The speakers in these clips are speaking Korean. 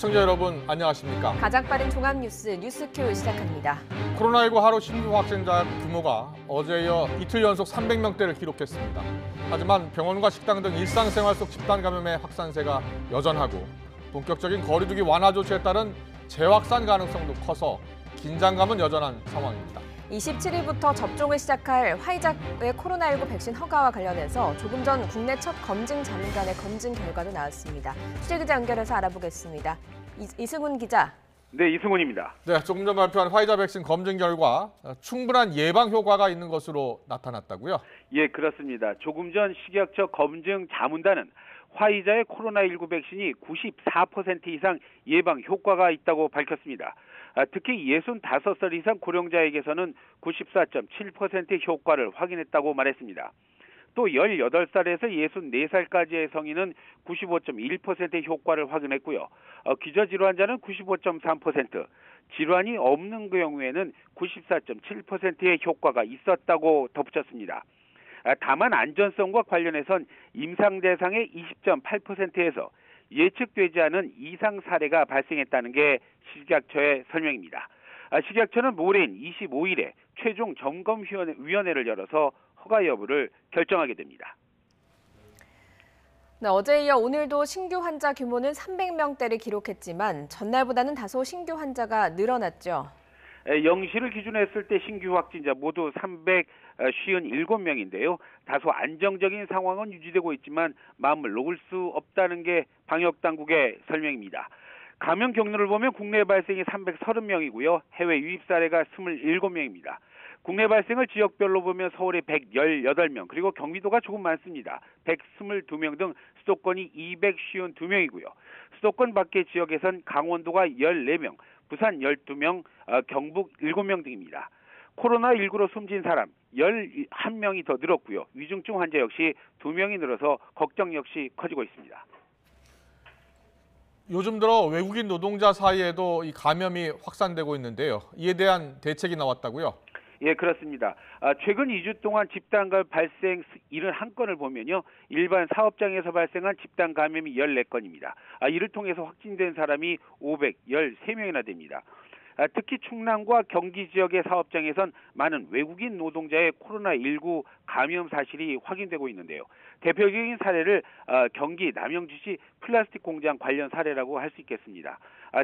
시청자 여러분 안녕하십니까? 가장 빠른 종합 뉴스큐 시작합니다. 코로나19 하루 신규 확진자 규모가 어제에 이어 이틀 연속 300명대를 기록했습니다. 하지만 병원과 식당 등 일상생활 속 집단 감염의 확산세가 여전하고 본격적인 거리두기 완화 조치에 따른 재확산 가능성도 커서 긴장감은 여전한 상황입니다. 27일부터 접종을 시작할 화이자의 코로나19 백신 허가와 관련해서 조금 전 국내 첫 검증 자민간의 검증 결과도 나왔습니다. 취재기자 연결해서 알아보겠습니다. 이승훈 기자. 네, 이승훈입니다. 네, 조금 전 발표한 화이자 백신 검증 결과 충분한 예방 효과가 있는 것으로 나타났다고요? 예, 그렇습니다. 조금 전 식약처 검증 자문단은 화이자의 코로나19 백신이 94% 이상 예방 효과가 있다고 밝혔습니다. 특히 65살 이상 고령자에게서는 94.7%의 효과를 확인했다고 말했습니다. 또 18살에서 64살까지의 성인은 95.1%의 효과를 확인했고요. 기저질환자는 95.3%, 질환이 없는 경우에는 94.7%의 효과가 있었다고 덧붙였습니다. 다만 안전성과 관련해선 임상 대상의 20.8%에서 예측되지 않은 이상 사례가 발생했다는 게 식약처의 설명입니다. 식약처는 모레인 25일에 최종 점검위원회를 열어서 허가 여부를 결정하게 됩니다. 네, 어제에 이어 오늘도 신규 환자 규모는 300명대를 기록했지만 전날보다는 다소 신규 환자가 늘어났죠. 0시를 기준으로 했을 때 신규 확진자 모두 357명인데요. 다소 안정적인 상황은 유지되고 있지만 마음을 놓을 수 없다는 게 방역당국의 설명입니다. 감염 경로를 보면 국내 발생이 330명이고요. 해외 유입 사례가 27명입니다. 국내 발생을 지역별로 보면 서울이 118명, 그리고 경기도가 조금 많습니다. 122명 등 수도권이 252명이고요. 수도권 밖의 지역에선 강원도가 14명, 부산 12명, 경북 7명 등입니다. 코로나19로 숨진 사람 11명이 더 늘었고요. 위중증 환자 역시 2명이 늘어서 걱정 역시 커지고 있습니다. 요즘 들어 외국인 노동자 사이에도 이 감염이 확산되고 있는데요. 이에 대한 대책이 나왔다고요? 예, 그렇습니다. 최근 2주 동안 집단 감염 발생 71건을 보면요. 일반 사업장에서 발생한 집단 감염이 14건입니다. 이를 통해서 확진된 사람이 513명이나 됩니다. 특히 충남과 경기 지역의 사업장에선 많은 외국인 노동자의 코로나19 감염 사실이 확인되고 있는데요. 대표적인 사례를 경기 남영주시 플라스틱 공장 관련 사례라고 할 수 있겠습니다.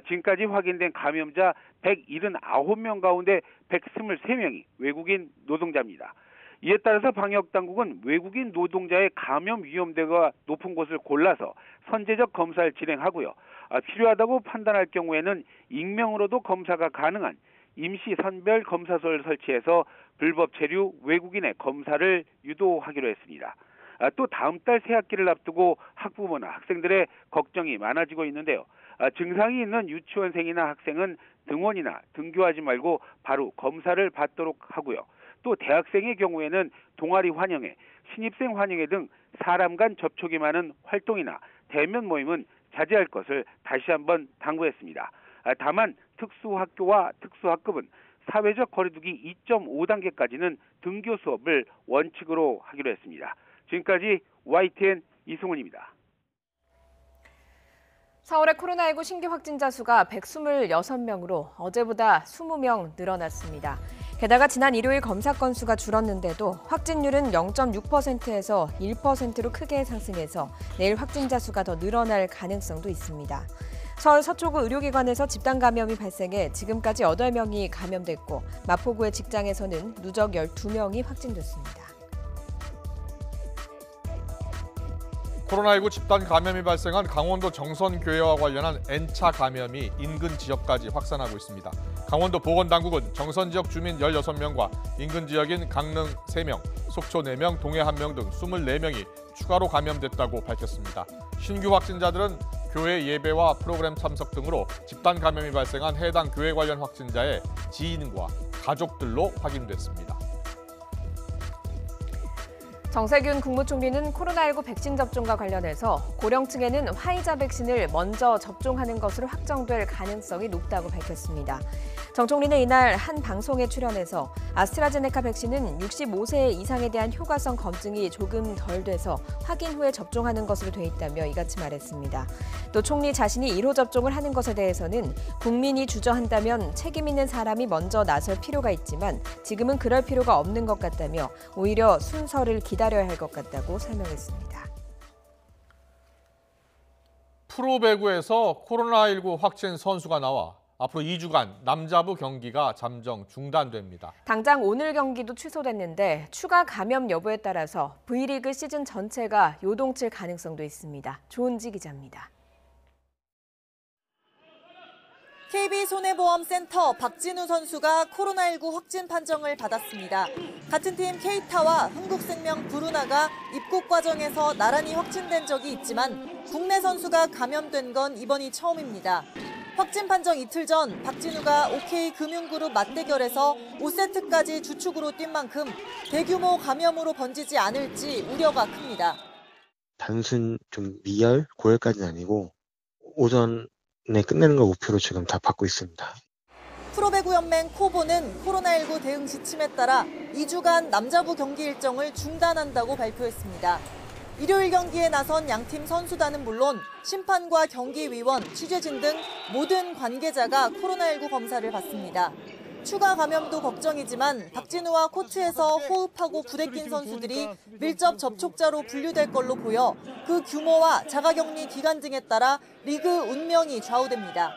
지금까지 확인된 감염자 179명 가운데 123명이 외국인 노동자입니다. 이에 따라서 방역당국은 외국인 노동자의 감염 위험도가 높은 곳을 골라서 선제적 검사를 진행하고요. 필요하다고 판단할 경우에는 익명으로도 검사가 가능한 임시 선별 검사소를 설치해서 불법 체류 외국인의 검사를 유도하기로 했습니다. 또 다음 달 새학기를 앞두고 학부모나 학생들의 걱정이 많아지고 있는데요. 증상이 있는 유치원생이나 학생은 등원이나 등교하지 말고 바로 검사를 받도록 하고요. 또 대학생의 경우에는 동아리 환영회, 신입생 환영회 등 사람 간 접촉이 많은 활동이나 대면 모임은 자제할 것을 다시 한번 당부했습니다. 다만 특수학교와 특수학급은 사회적 거리두기 2.5단계까지는 등교 수업을 원칙으로 하기로 했습니다. 지금까지 YTN 이승훈입니다. 서울의 코로나19 신규 확진자 수가 126명으로 어제보다 20명 늘어났습니다. 게다가 지난 일요일 검사 건수가 줄었는데도 확진율은 0.6%에서 1%로 크게 상승해서 내일 확진자 수가 더 늘어날 가능성도 있습니다. 서울 서초구 의료기관에서 집단 감염이 발생해 지금까지 8명이 감염됐고 마포구의 직장에서는 누적 12명이 확진됐습니다. 코로나19 집단 감염이 발생한 강원도 정선교회와 관련한 N차 감염이 인근 지역까지 확산하고 있습니다. 강원도 보건당국은 정선 지역 주민 16명과 인근 지역인 강릉 3명, 속초 4명, 동해 1명 등 24명이 추가로 감염됐다고 밝혔습니다. 신규 확진자들은 교회 예배와 프로그램 참석 등으로 집단 감염이 발생한 해당 교회 관련 확진자의 지인과 가족들로 확인됐습니다. 정세균 국무총리는 코로나19 백신 접종과 관련해서 고령층에는 화이자 백신을 먼저 접종하는 것으로 확정될 가능성이 높다고 밝혔습니다. 정 총리는 이날 한 방송에 출연해서 아스트라제네카 백신은 65세 이상에 대한 효과성 검증이 조금 덜 돼서 확인 후에 접종하는 것으로 돼 있다며 이같이 말했습니다. 또 총리 자신이 1호 접종을 하는 것에 대해서는 국민이 주저한다면 책임 있는 사람이 먼저 나설 필요가 있지만 지금은 그럴 필요가 없는 것 같다며 오히려 순서를 기다려야 할 것 같다고 설명했습니다. 프로배구에서 코로나19 확진 선수가 나와 앞으로 2주간 남자부 경기가 잠정 중단됩니다. 당장 오늘 경기도 취소됐는데 추가 감염 여부에 따라서 V리그 시즌 전체가 요동칠 가능성도 있습니다. 조은지 기자입니다. KB손해보험센터 박진우 선수가 코로나19 확진 판정을 받았습니다. 같은 팀 케이타와 흥국생명 브루나가 입국 과정에서 나란히 확진된 적이 있지만 국내 선수가 감염된 건 이번이 처음입니다. 확진 판정 이틀 전 박진우가 OK금융그룹 맞대결에서 5세트까지 주축으로 뛴 만큼 대규모 감염으로 번지지 않을지 우려가 큽니다. 단순 좀 미열, 고열까지는 아니고 오전에 끝내는 걸 목표로 지금 다 받고 있습니다. 프로배구연맹 코보는 코로나19 대응 지침에 따라 2주간 남자부 경기 일정을 중단한다고 발표했습니다. 일요일 경기에 나선 양팀 선수단은 물론 심판과 경기위원, 취재진 등 모든 관계자가 코로나19 검사를 받습니다. 추가 감염도 걱정이지만 박진우와 코트에서 호흡하고 부대낀 선수들이 밀접 접촉자로 분류될 걸로 보여 그 규모와 자가격리 기간 등에 따라 리그 운명이 좌우됩니다.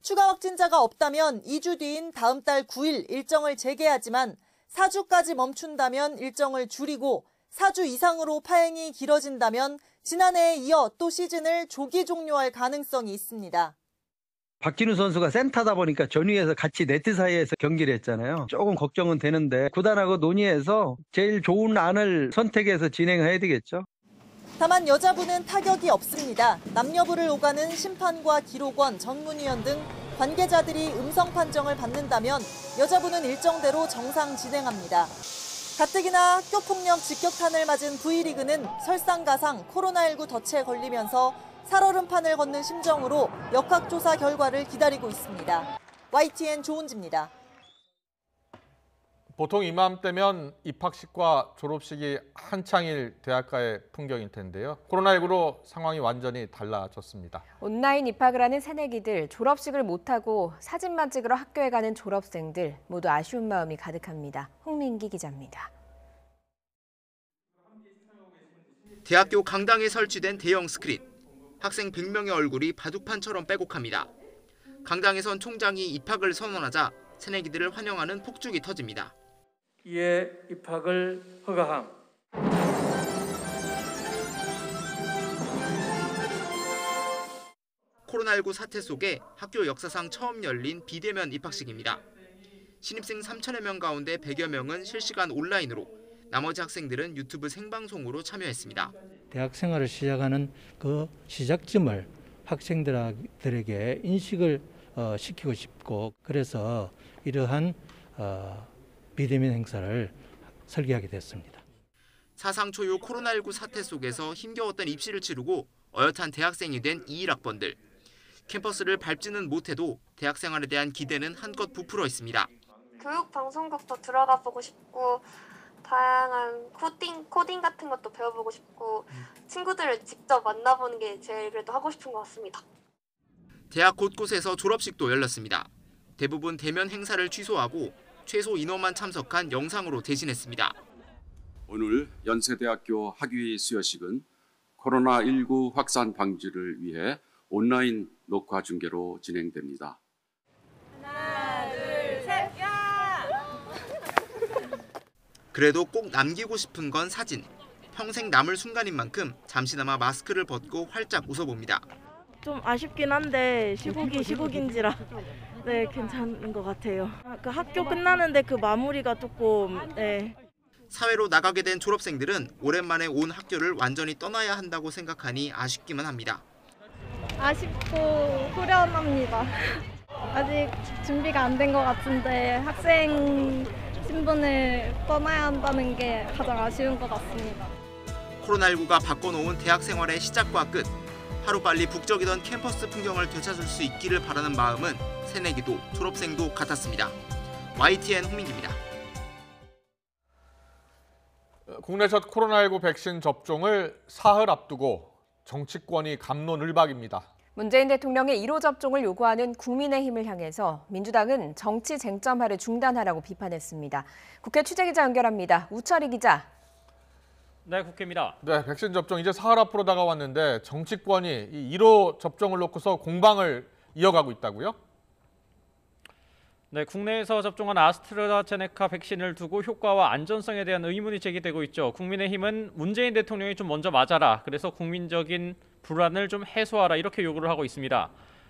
추가 확진자가 없다면 2주 뒤인 다음 달 9일 일정을 재개하지만 4주까지 멈춘다면 일정을 줄이고 4주 이상으로 파행이 길어진다면 지난해에 이어 또 시즌을 조기 종료할 가능성이 있습니다. 박진우 선수가 센터다 보니까 전위에서 같이 네트 사이에서 경기를 했잖아요. 조금 걱정은 되는데 구단하고 논의해서 제일 좋은 안을 선택해서 진행해야 되겠죠. 다만 여자부는 타격이 없습니다. 남녀부를 오가는 심판과 기록원, 전문위원 등 관계자들이 음성 판정을 받는다면 여자부는 일정대로 정상 진행합니다. 가뜩이나 학교폭력 직격탄을 맞은 V리그는 설상가상 코로나19 덫에 걸리면서 살얼음판을 걷는 심정으로 역학조사 결과를 기다리고 있습니다. YTN 조은지입니다. 보통 이맘때면 입학식과 졸업식이 한창일 대학가의 풍경일 텐데요. 코로나19로 상황이 완전히 달라졌습니다. 온라인 입학을 하는 새내기들, 졸업식을 못하고 사진만 찍으러 학교에 가는 졸업생들 모두 아쉬운 마음이 가득합니다. 홍민기 기자입니다. 대학교 강당에 설치된 대형 스크린. 학생 100명의 얼굴이 바둑판처럼 빼곡합니다. 강당에선 총장이 입학을 선언하자 새내기들을 환영하는 폭죽이 터집니다. 이에 입학을 허가함. 코로나19 사태 속에 학교 역사상 처음 열린 비대면 입학식입니다. 신입생 3천여 명 가운데 100여 명은 실시간 온라인으로, 나머지 학생들은 유튜브 생방송으로 참여했습니다. 대학 생활을 시작하는 그 시작점을 학생들에게 인식을 시키고 싶고, 그래서 이러한 비대면 행사를 설계하게 됐습니다. 사상 초유 코로나19 사태 속에서 힘겨웠던 입시를 치르고 어엿한 대학생이 된 21학번들. 캠퍼스를 밟지는 못해도 대학 생활에 대한 기대는 한껏 부풀어 있습니다. 교육 방송국도 들어가 보고 싶고, 다양한 코딩 같은 것도 배워보고 싶고, 친구들을 직접 만나보는 게 제일 그래도 하고 싶은 것 같습니다. 대학 곳곳에서 졸업식도 열렸습니다. 대부분 대면 행사를 취소하고 최소 인원만 참석한 영상으로 대신했습니다. 오늘 연세대학교 학위 수여식은 코로나19 확산 방지를 위해 온라인 녹화 중계로 진행됩니다. 하나, 둘, 셋, 야! 그래도 꼭 남기고 싶은 건 사진. 평생 남을 순간인 만큼 잠시나마 마스크를 벗고 활짝 웃어봅니다. 좀 아쉽긴 한데 시국인지라 네, 괜찮은 것 같아요. 그 학교 끝나는데 그 마무리가 조금 사회로 나가게 된 졸업생들은 오랜만에 온 학교를 완전히 떠나야 한다고 생각하니 아쉽기만 합니다. 아쉽고 후련합니다. 아직 준비가 안 된 것 같은데 학생 신분을 떠나야 한다는 게 가장 아쉬운 것 같습니다. 코로나19가 바꿔놓은 대학 생활의 시작과 끝. 하루빨리 북적이던 캠퍼스 풍경을 되찾을 수 있기를 바라는 마음은 새내기도 졸업생도 같았습니다. YTN 홍민기입니다. 국내 첫 코로나19 백신 접종을 사흘 앞두고 정치권이 갑론을박입니다. 문재인 대통령의 1호 접종을 요구하는 국민의힘을 향해서 민주당은 정치 쟁점화를 중단하라고 비판했습니다. 국회 취재기자 연결합니다. 우철희 기자. 네, 국회입니다. 네, 백신 접종 이제 사흘 앞으로 다가왔는데 정치권이 이 1호 접종을 놓고서 공방을 이어가고 있다고요? 네, 국내에서 접종한 아스트라제네카 백신을 두고 효과와 안전성에 대한 의문이 제기되고 있죠. 국민의힘은 문재인 대통령이 좀 먼저 맞아라. 그래서 국민적인 불안을 좀 해소하라. 이렇게 요구를 하고 있습니다.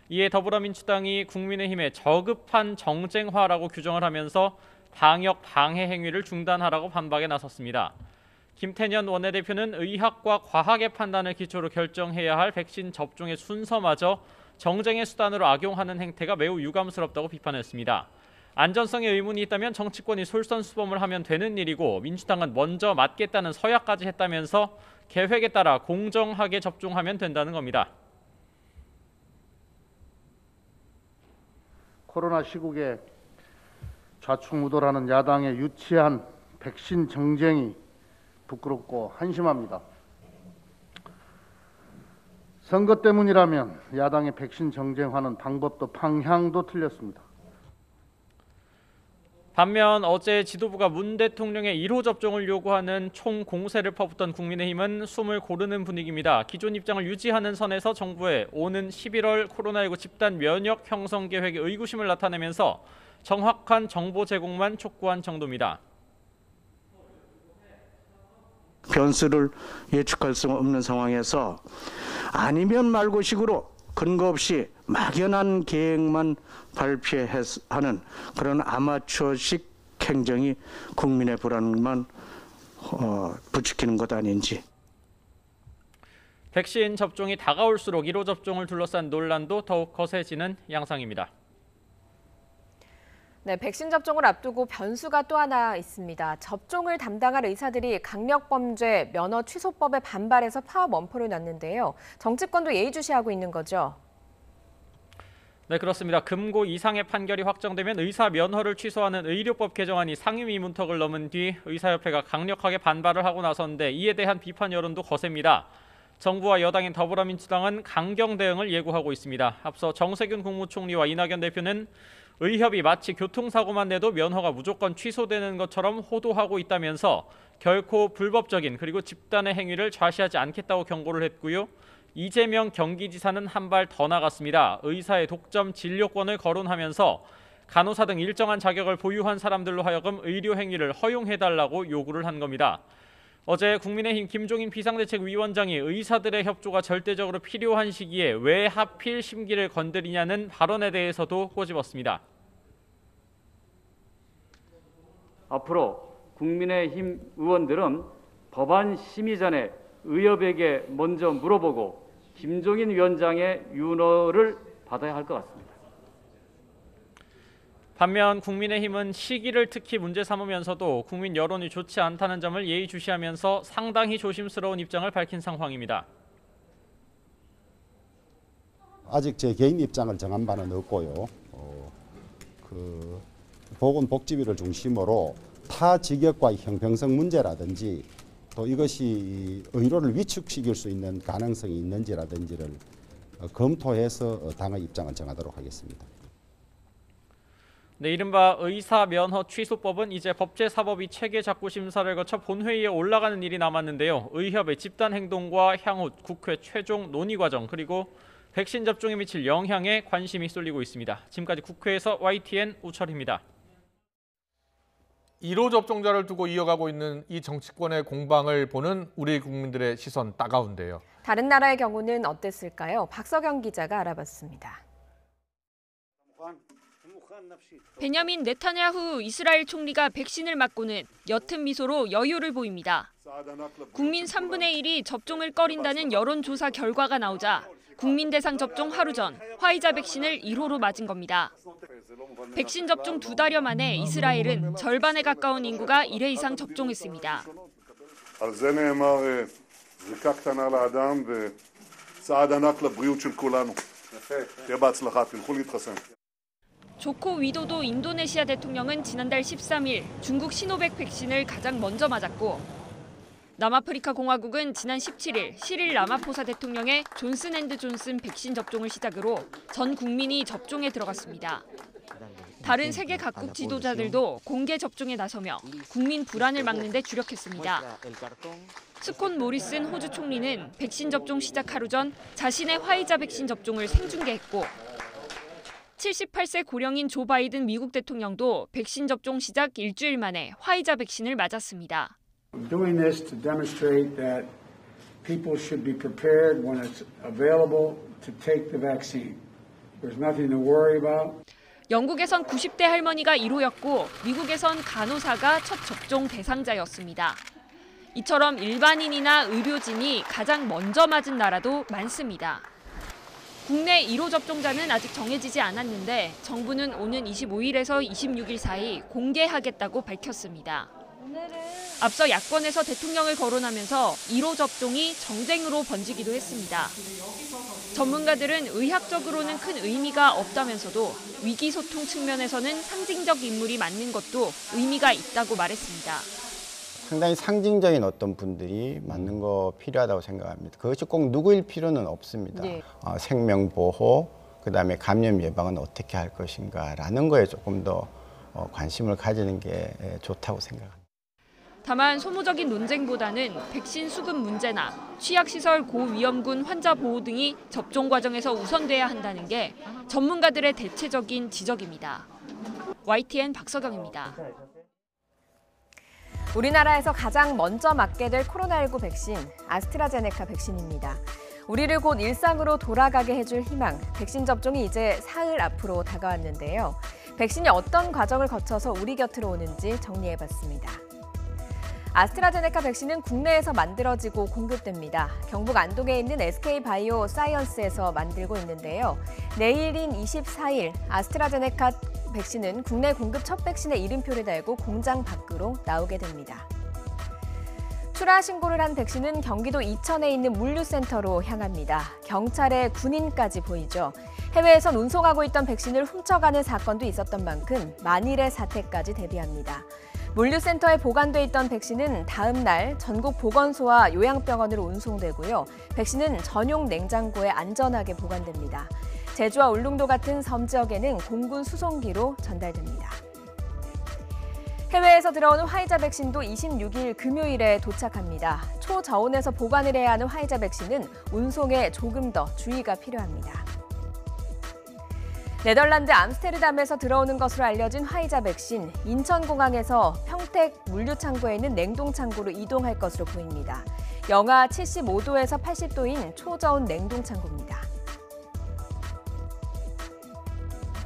이에 더불어민주당이 국민의힘의 저급한 정쟁화라고 규정을 하면서 방역 방해 행위를 중단하라고 반박에 나섰습니다. 김태년 원내대표는 의학과 과학의 판단을 기초로 결정해야 할 백신 접종의 순서마저 정쟁의 수단으로 악용하는 행태가 매우 유감스럽다고 비판했습니다. 안전성에 의문이 있다면 정치권이 솔선수범을 하면 되는 일이고 민주당은 먼저 맞겠다는 서약까지 했다면서 계획에 따라 공정하게 접종하면 된다는 겁니다. 코로나 시국에 좌충우돌하는 야당의 유치한 백신 정쟁이 부끄럽고 한심합니다. 선거 때문이라면 야당의 백신 정쟁화는 방법도 방향도 틀렸습니다. 반면 어제 지도부가 문 대통령의 1호 접종을 요구하는 총공세를 퍼붓던 국민의힘은 숨을 고르는 분위기입니다. 기존 입장을 유지하는 선에서 정부에 오는 11월 코로나19 집단 면역 형성 계획에 의구심을 나타내면서 정확한 정보 제공만 촉구한 정도입니다. 변수를 예측할 수 없는 상황에서 아니면 말고식으로 근거 없이 막연한 계획만 발표하는 그런 아마추어식 행정이 국민의 불안만 부추기는 것 아닌지. 백신 접종이 다가올수록 1호 접종을 둘러싼 논란도 더욱 거세지는 양상입니다. 네, 백신 접종을 앞두고 변수가 또 하나 있습니다. 접종을 담당할 의사들이 강력범죄 면허 취소법에 반발해서 파업 엄포를 놨는데요. 정치권도 예의주시하고 있는 거죠? 네, 그렇습니다. 금고 이상의 판결이 확정되면 의사 면허를 취소하는 의료법 개정안이 상임위 문턱을 넘은 뒤 의사협회가 강력하게 반발을 하고 나섰는데 이에 대한 비판 여론도 거셉니다. 정부와 여당인 더불어민주당은 강경 대응을 예고하고 있습니다. 앞서 정세균 국무총리와 이낙연 대표는 의협이 마치 교통사고만 내도 면허가 무조건 취소되는 것처럼 호도하고 있다면서 결코 불법적인 그리고 집단의 행위를 좌시하지 않겠다고 경고를 했고요. 이재명 경기지사는 한 발 더 나갔습니다. 의사의 독점 진료권을 거론하면서 간호사 등 일정한 자격을 보유한 사람들로 하여금 의료 행위를 허용해달라고 요구를 한 겁니다. 어제 국민의힘 김종인 비상대책위원장이 의사들의 협조가 절대적으로 필요한 시기에 왜 하필 심기를 건드리냐는 발언에 대해서도 꼬집었습니다. 앞으로 국민의힘 의원들은 법안 심의 전에 의협에게 먼저 물어보고 김종인 위원장의 윤허를 받아야 할 것 같습니다. 반면 국민의힘은 시기를 특히 문제 삼으면서도 국민 여론이 좋지 않다는 점을 예의주시하면서 상당히 조심스러운 입장을 밝힌 상황입니다. 아직 제 개인 입장을 정한 바는 없고요. 보건복지부를 중심으로 타 직역과 형평성 문제라든지 또 이것이 의료를 위축시킬 수 있는 가능성이 있는지라든지를 검토해서 당의 입장을 정하도록 하겠습니다. 네, 이른바 의사 면허 취소법은 이제 법제사법위 체계 작구 심사를 거쳐 본회의에 올라가는 일이 남았는데요. 의협의 집단 행동과 향후 국회 최종 논의 과정 그리고 백신 접종에 미칠 영향에 관심이 쏠리고 있습니다. 지금까지 국회에서 YTN 우철입니다. 1호 접종자를 두고 이어가고 있는 이 정치권의 공방을 보는 우리 국민들의 시선 따가운데요. 다른 나라의 경우는 어땠을까요? 박서경 기자가 알아봤습니다. 베냐민 네타냐후 이스라엘 총리가 백신을 맞고는 옅은 미소로 여유를 보입니다. 국민 3분의 1이 접종을 꺼린다는 여론조사 결과가 나오자 국민 대상 접종 하루 전 화이자 백신을 1호로 맞은 겁니다. 백신 접종 2달여 만에 이스라엘은 절반에 가까운 인구가 1회 이상 접종했습니다. 조코 위도도 인도네시아 대통령은 지난달 13일 중국 시노백 백신을 가장 먼저 맞았고 남아프리카 공화국은 지난 17일 시릴 라마포사 대통령의 존슨앤드존슨 백신 접종을 시작으로 전 국민이 접종에 들어갔습니다. 다른 세계 각국 지도자들도 공개 접종에 나서며 국민 불안을 막는 데 주력했습니다. 스콧 모리슨 호주 총리는 백신 접종 시작 하루 전 자신의 화이자 백신 접종을 생중계했고 78세 고령인 조 바이든 미국 대통령도 백신 접종 시작 일주일 만에 화이자 백신을 맞았습니다. Doing this to demonstrate that people should be prepared when it's available to take the vaccine. There's nothing to worry about. 영국에선 90대 할머니가 1호였고 미국에선 간호사가 첫 접종 대상자였습니다. 이처럼 일반인이나 의료진이 가장 먼저 맞은 나라도 많습니다. 국내 1호 접종자는 아직 정해지지 않았는데 정부는 오는 25일에서 26일 사이 공개하겠다고 밝혔습니다. 앞서 야권에서 대통령을 거론하면서 1호 접종이 정쟁으로 번지기도 했습니다. 전문가들은 의학적으로는 큰 의미가 없다면서도 위기소통 측면에서는 상징적 인물이 맞는 것도 의미가 있다고 말했습니다. 상당히 상징적인 어떤 분들이 맞는 거 필요하다고 생각합니다. 그것이 꼭 누구일 필요는 없습니다. 네. 생명보호, 그다음에 감염 예방은 어떻게 할 것인가라는 거에 조금 더 관심을 가지는 게 좋다고 생각합니다. 다만 소모적인 논쟁보다는 백신 수급 문제나 취약시설 고위험군 환자 보호 등이 접종 과정에서 우선돼야 한다는 게 전문가들의 대체적인 지적입니다. YTN 박서경입니다. 우리나라에서 가장 먼저 맞게 될 코로나19 백신, 아스트라제네카 백신입니다. 우리를 곧 일상으로 돌아가게 해줄 희망, 백신 접종이 이제 사흘 앞으로 다가왔는데요. 백신이 어떤 과정을 거쳐서 우리 곁으로 오는지 정리해봤습니다. 아스트라제네카 백신은 국내에서 만들어지고 공급됩니다. 경북 안동에 있는 SK바이오사이언스에서 만들고 있는데요. 내일인 24일 아스트라제네카 백신은 국내 공급 첫 백신의 이름표를 달고 공장 밖으로 나오게 됩니다. 출하 신고를 한 백신은 경기도 이천에 있는 물류센터로 향합니다. 경찰에 군인까지 보이죠. 해외에선 운송하고 있던 백신을 훔쳐가는 사건도 있었던 만큼 만일의 사태까지 대비합니다. 물류센터에 보관돼 있던 백신은 다음 날 전국 보건소와 요양병원으로 운송되고요. 백신은 전용 냉장고에 안전하게 보관됩니다. 제주와 울릉도 같은 섬 지역에는 공군 수송기로 전달됩니다. 해외에서 들어오는 화이자 백신도 26일 금요일에 도착합니다. 초저온에서 보관을 해야 하는 화이자 백신은 운송에 조금 더 주의가 필요합니다. 네덜란드 암스테르담에서 들어오는 것으로 알려진 화이자 백신, 인천공항에서 평택 물류창고에 있는 냉동창고로 이동할 것으로 보입니다. 영하 75도에서 80도인 초저온 냉동창고입니다.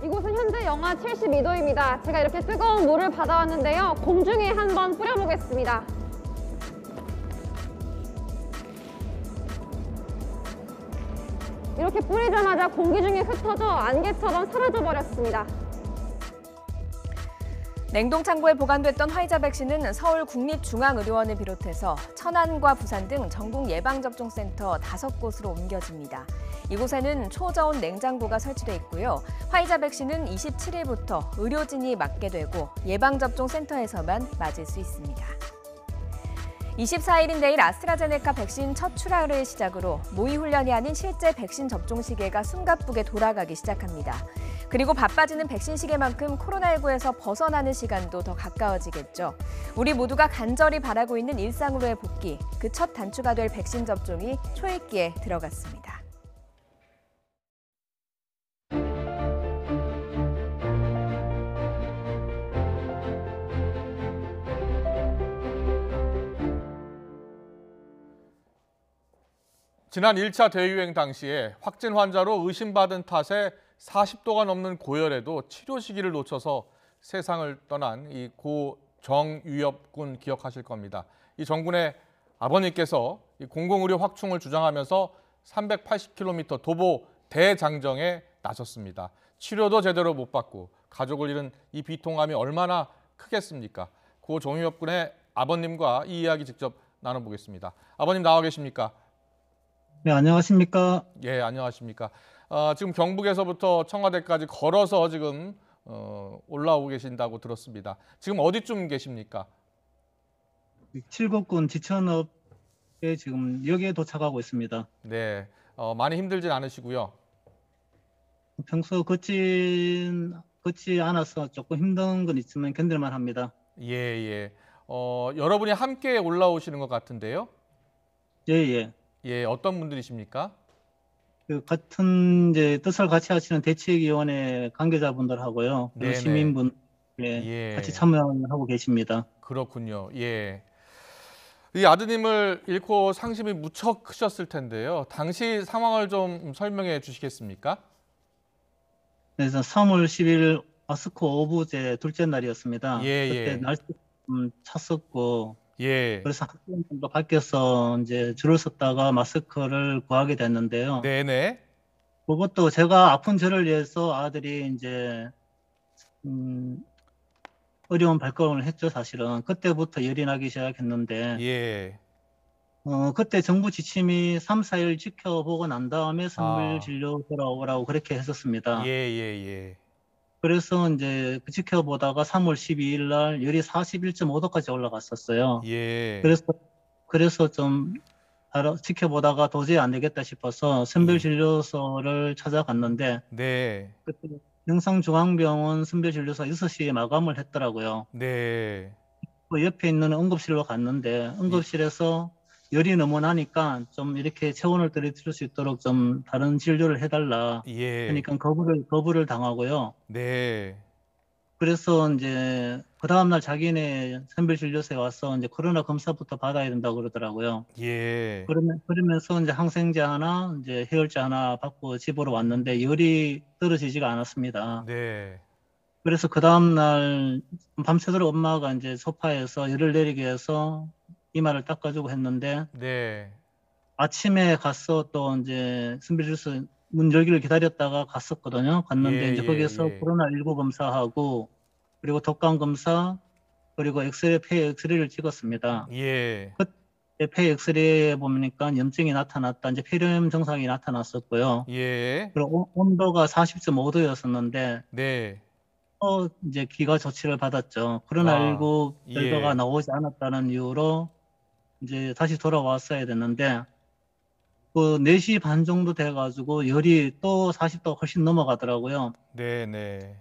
이곳은 현재 영하 72도입니다. 제가 이렇게 뜨거운 물을 받아왔는데요. 공중에 한번 뿌려보겠습니다. 이렇게 뿌리자마자 공기 중에 흩어져 안개처럼 사라져버렸습니다. 냉동창고에 보관됐던 화이자 백신은 서울 국립중앙의료원을 비롯해서 천안과 부산 등 전국 예방접종센터 5곳으로 옮겨집니다. 이곳에는 초저온 냉장고가 설치돼 있고요. 화이자 백신은 27일부터 의료진이 맞게 되고 예방접종센터에서만 맞을 수 있습니다. 24일인 내일 아스트라제네카 백신 첫 출하를 시작으로 모의훈련이 아닌 실제 백신 접종 시계가 숨가쁘게 돌아가기 시작합니다. 그리고 바빠지는 백신 시계만큼 코로나19에서 벗어나는 시간도 더 가까워지겠죠. 우리 모두가 간절히 바라고 있는 일상으로의 복귀, 그 첫 단추가 될 백신 접종이 초읽기에 들어갔습니다. 지난 1차 대유행 당시에 확진 환자로 의심받은 탓에 40도가 넘는 고열에도 치료 시기를 놓쳐서 세상을 떠난 이 고 정유엽 군 기억하실 겁니다. 이 정 군의 아버님께서 이 공공의료 확충을 주장하면서 380km 도보 대장정에 나섰습니다. 치료도 제대로 못 받고 가족을 잃은 이 비통함이 얼마나 크겠습니까? 고 정유엽 군의 아버님과 이 이야기 직접 나눠보겠습니다. 아버님 나와 계십니까? 네, 안녕하십니까? 예, 안녕하십니까? 지금 경북에서부터 청와대까지 걸어서 지금 올라오고 계신다고 들었습니다. 지금 어디쯤 계십니까? 칠곡군 지천읍에 지금 역에 도착하고 있습니다. 네, 많이 힘들진 않으시고요. 평소 걷지 않아서 조금 힘든 건 있지만 견딜만 합니다. 예, 예. 여러분이 함께 올라오시는 것 같은데요? 예, 예. 예, 어떤 분들이십니까? 그 같은 이제 뜻을 같이 하시는 대책위원회 관계자분들하고요. 그리고 네네. 시민분 예. 같이 참여하고 계십니다. 그렇군요. 예. 이 아드님을 잃고 상심이 무척 크셨을 텐데요. 당시 상황을 좀 설명해 주시겠습니까? 그래서 3월 10일 마스코 오브제 둘째 날이었습니다. 예, 그때 예. 날씨 찼었고 예. 그래서 학생들도 밖에서 이제 줄을 섰다가 마스크를 구하게 됐는데요. 네네. 그것도 제가 아픈 저를 위해서 아들이 이제 어려운 발걸음을 했죠, 사실은. 그때부터 열이 나기 시작했는데 예. 그때 정부 지침이 3, 4일 지켜보고 난 다음에 선별 진료 돌아오라고 그렇게 했었습니다. 예, 예, 예. 그래서 이제 지켜보다가 3월 12일 날 열이 41.5도까지 올라갔었어요. 예. 그래서 좀 지켜보다가 도저히 안 되겠다 싶어서 선별진료소를 찾아갔는데 네. 그때 영상중앙병원 선별진료소 6시에 마감을 했더라고요. 네. 그 옆에 있는 응급실로 갔는데 응급실에서 열이 너무 나니까 좀 이렇게 체온을 떨어뜨릴 수 있도록 좀 다른 진료를 해달라. 예. 그러니까 거부를 당하고요. 네. 그래서 이제 그 다음날 자기네 선별진료소에 와서 이제 코로나 검사부터 받아야 된다고 그러더라고요. 예. 그러면서 이제 항생제 하나, 이제 해열제 하나 받고 집으로 왔는데 열이 떨어지지가 않았습니다. 네. 그래서 그 다음날 밤새도록 엄마가 이제 소파에서 열을 내리게 해서 이마를 닦아주고 했는데 네. 아침에 가서 또 이제 선별진료소 문 열기를 기다렸다가 갔었거든요. 갔는데 예, 이제 예, 거기서 예. 코로나19 검사하고 그리고 독감 검사 그리고 폐 엑스레이를 찍었습니다. 예. 그때 폐 엑스레이에 보니까 염증이 나타났다. 이제 폐렴 증상이 나타났었고요. 예. 그리고 온도가 40.5도였었는데 네. 이제 기가 조치를 받았죠. 코로나19 예. 결과가 나오지 않았다는 이유로 이제 다시 돌아왔어야 됐는데 그 4시 반 정도 돼가지고 열이 또 40도 훨씬 넘어가더라고요. 네네.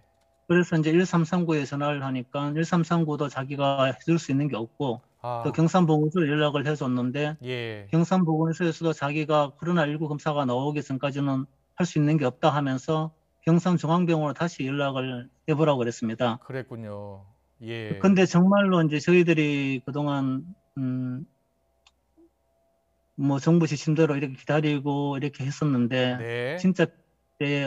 그래서 이제 1339에 전화를 하니까 1339도 자기가 해줄 수 있는 게 없고 또 경산보건소에 연락을 해줬는데 예. 경산보건소에서도 자기가 코로나19 검사가 나오기 전까지는 할 수 있는 게 없다 하면서 경산중앙병원으로 다시 연락을 해보라고 그랬습니다. 그랬군요. 예. 근데 정말로 이제 저희들이 그동안 뭐 정부 지침대로 이렇게 기다리고 이렇게 했었는데 네. 진짜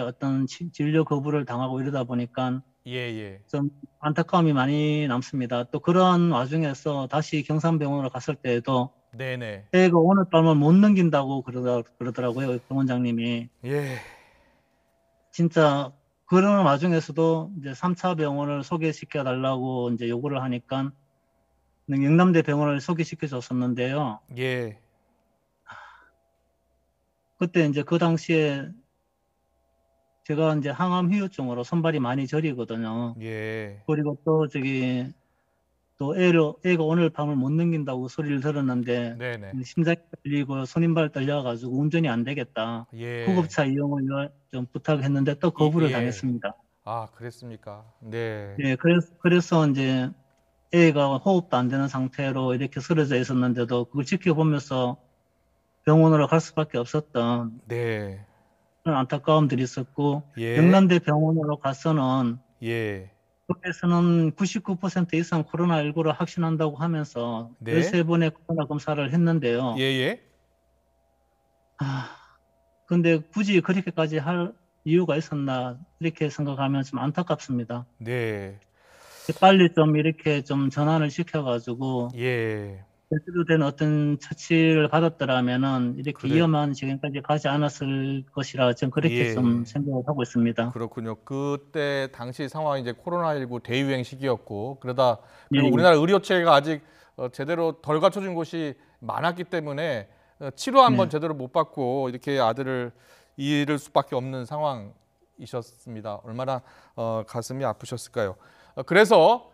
어떤 진료 거부를 당하고 이러다 보니까 예. 좀 안타까움이 많이 남습니다. 또 그러한 와중에서 다시 경산병원으로 갔을 때에도 네네. 애가 오늘 밤을 못 넘긴다고 그러더라고요, 병원장님이. 예. 진짜 그런 와중에서도 이제 3차 병원을 소개시켜 달라고 이제 요구를 하니까 영남대 병원을 소개시켜 줬었는데요. 예. 그때 이제 그 당시에 제가 이제 항암 후유증으로 손발이 많이 저리거든요. 예. 그리고 또 또 애가 오늘 밤을 못 넘긴다고 소리를 들었는데 네네. 심장이 떨리고 손발 떨려가지고 운전이 안 되겠다. 예. 구급차 이용을 좀 부탁했는데 또 거부를 예. 당했습니다. 아, 그랬습니까? 네. 예, 그래서 이제 애가 호흡도 안 되는 상태로 이렇게 쓰러져 있었는데도 그걸 지켜보면서 병원으로 갈 수밖에 없었던 네. 그런 안타까움들이 있었고 예. 영남대 병원으로 가서는 예. 그에서는 99% 이상 코로나19를 확진한다고 하면서 네. 13번의 코로나 검사를 했는데요. 예. 근데 굳이 그렇게까지 할 이유가 있었나 이렇게 생각하면 좀 안타깝습니다. 네. 빨리 좀 이렇게 좀 전환을 시켜가지고 예. 제대로 된 어떤 처치를 받았더라면은 이렇게 그래. 위험한 지경까지 가지 않았을 것이라 저는 그렇게 예. 좀 생각을 하고 있습니다. 그렇군요. 그때 당시 상황이 이제 코로나19 대유행 시기였고 그리고 예. 우리나라 의료 체계가 아직 제대로 덜 갖춰진 곳이 많았기 때문에 치료 한번 제대로 못 받고 이렇게 아들을 잃을 수밖에 없는 상황이셨습니다. 얼마나 가슴이 아프셨을까요? 그래서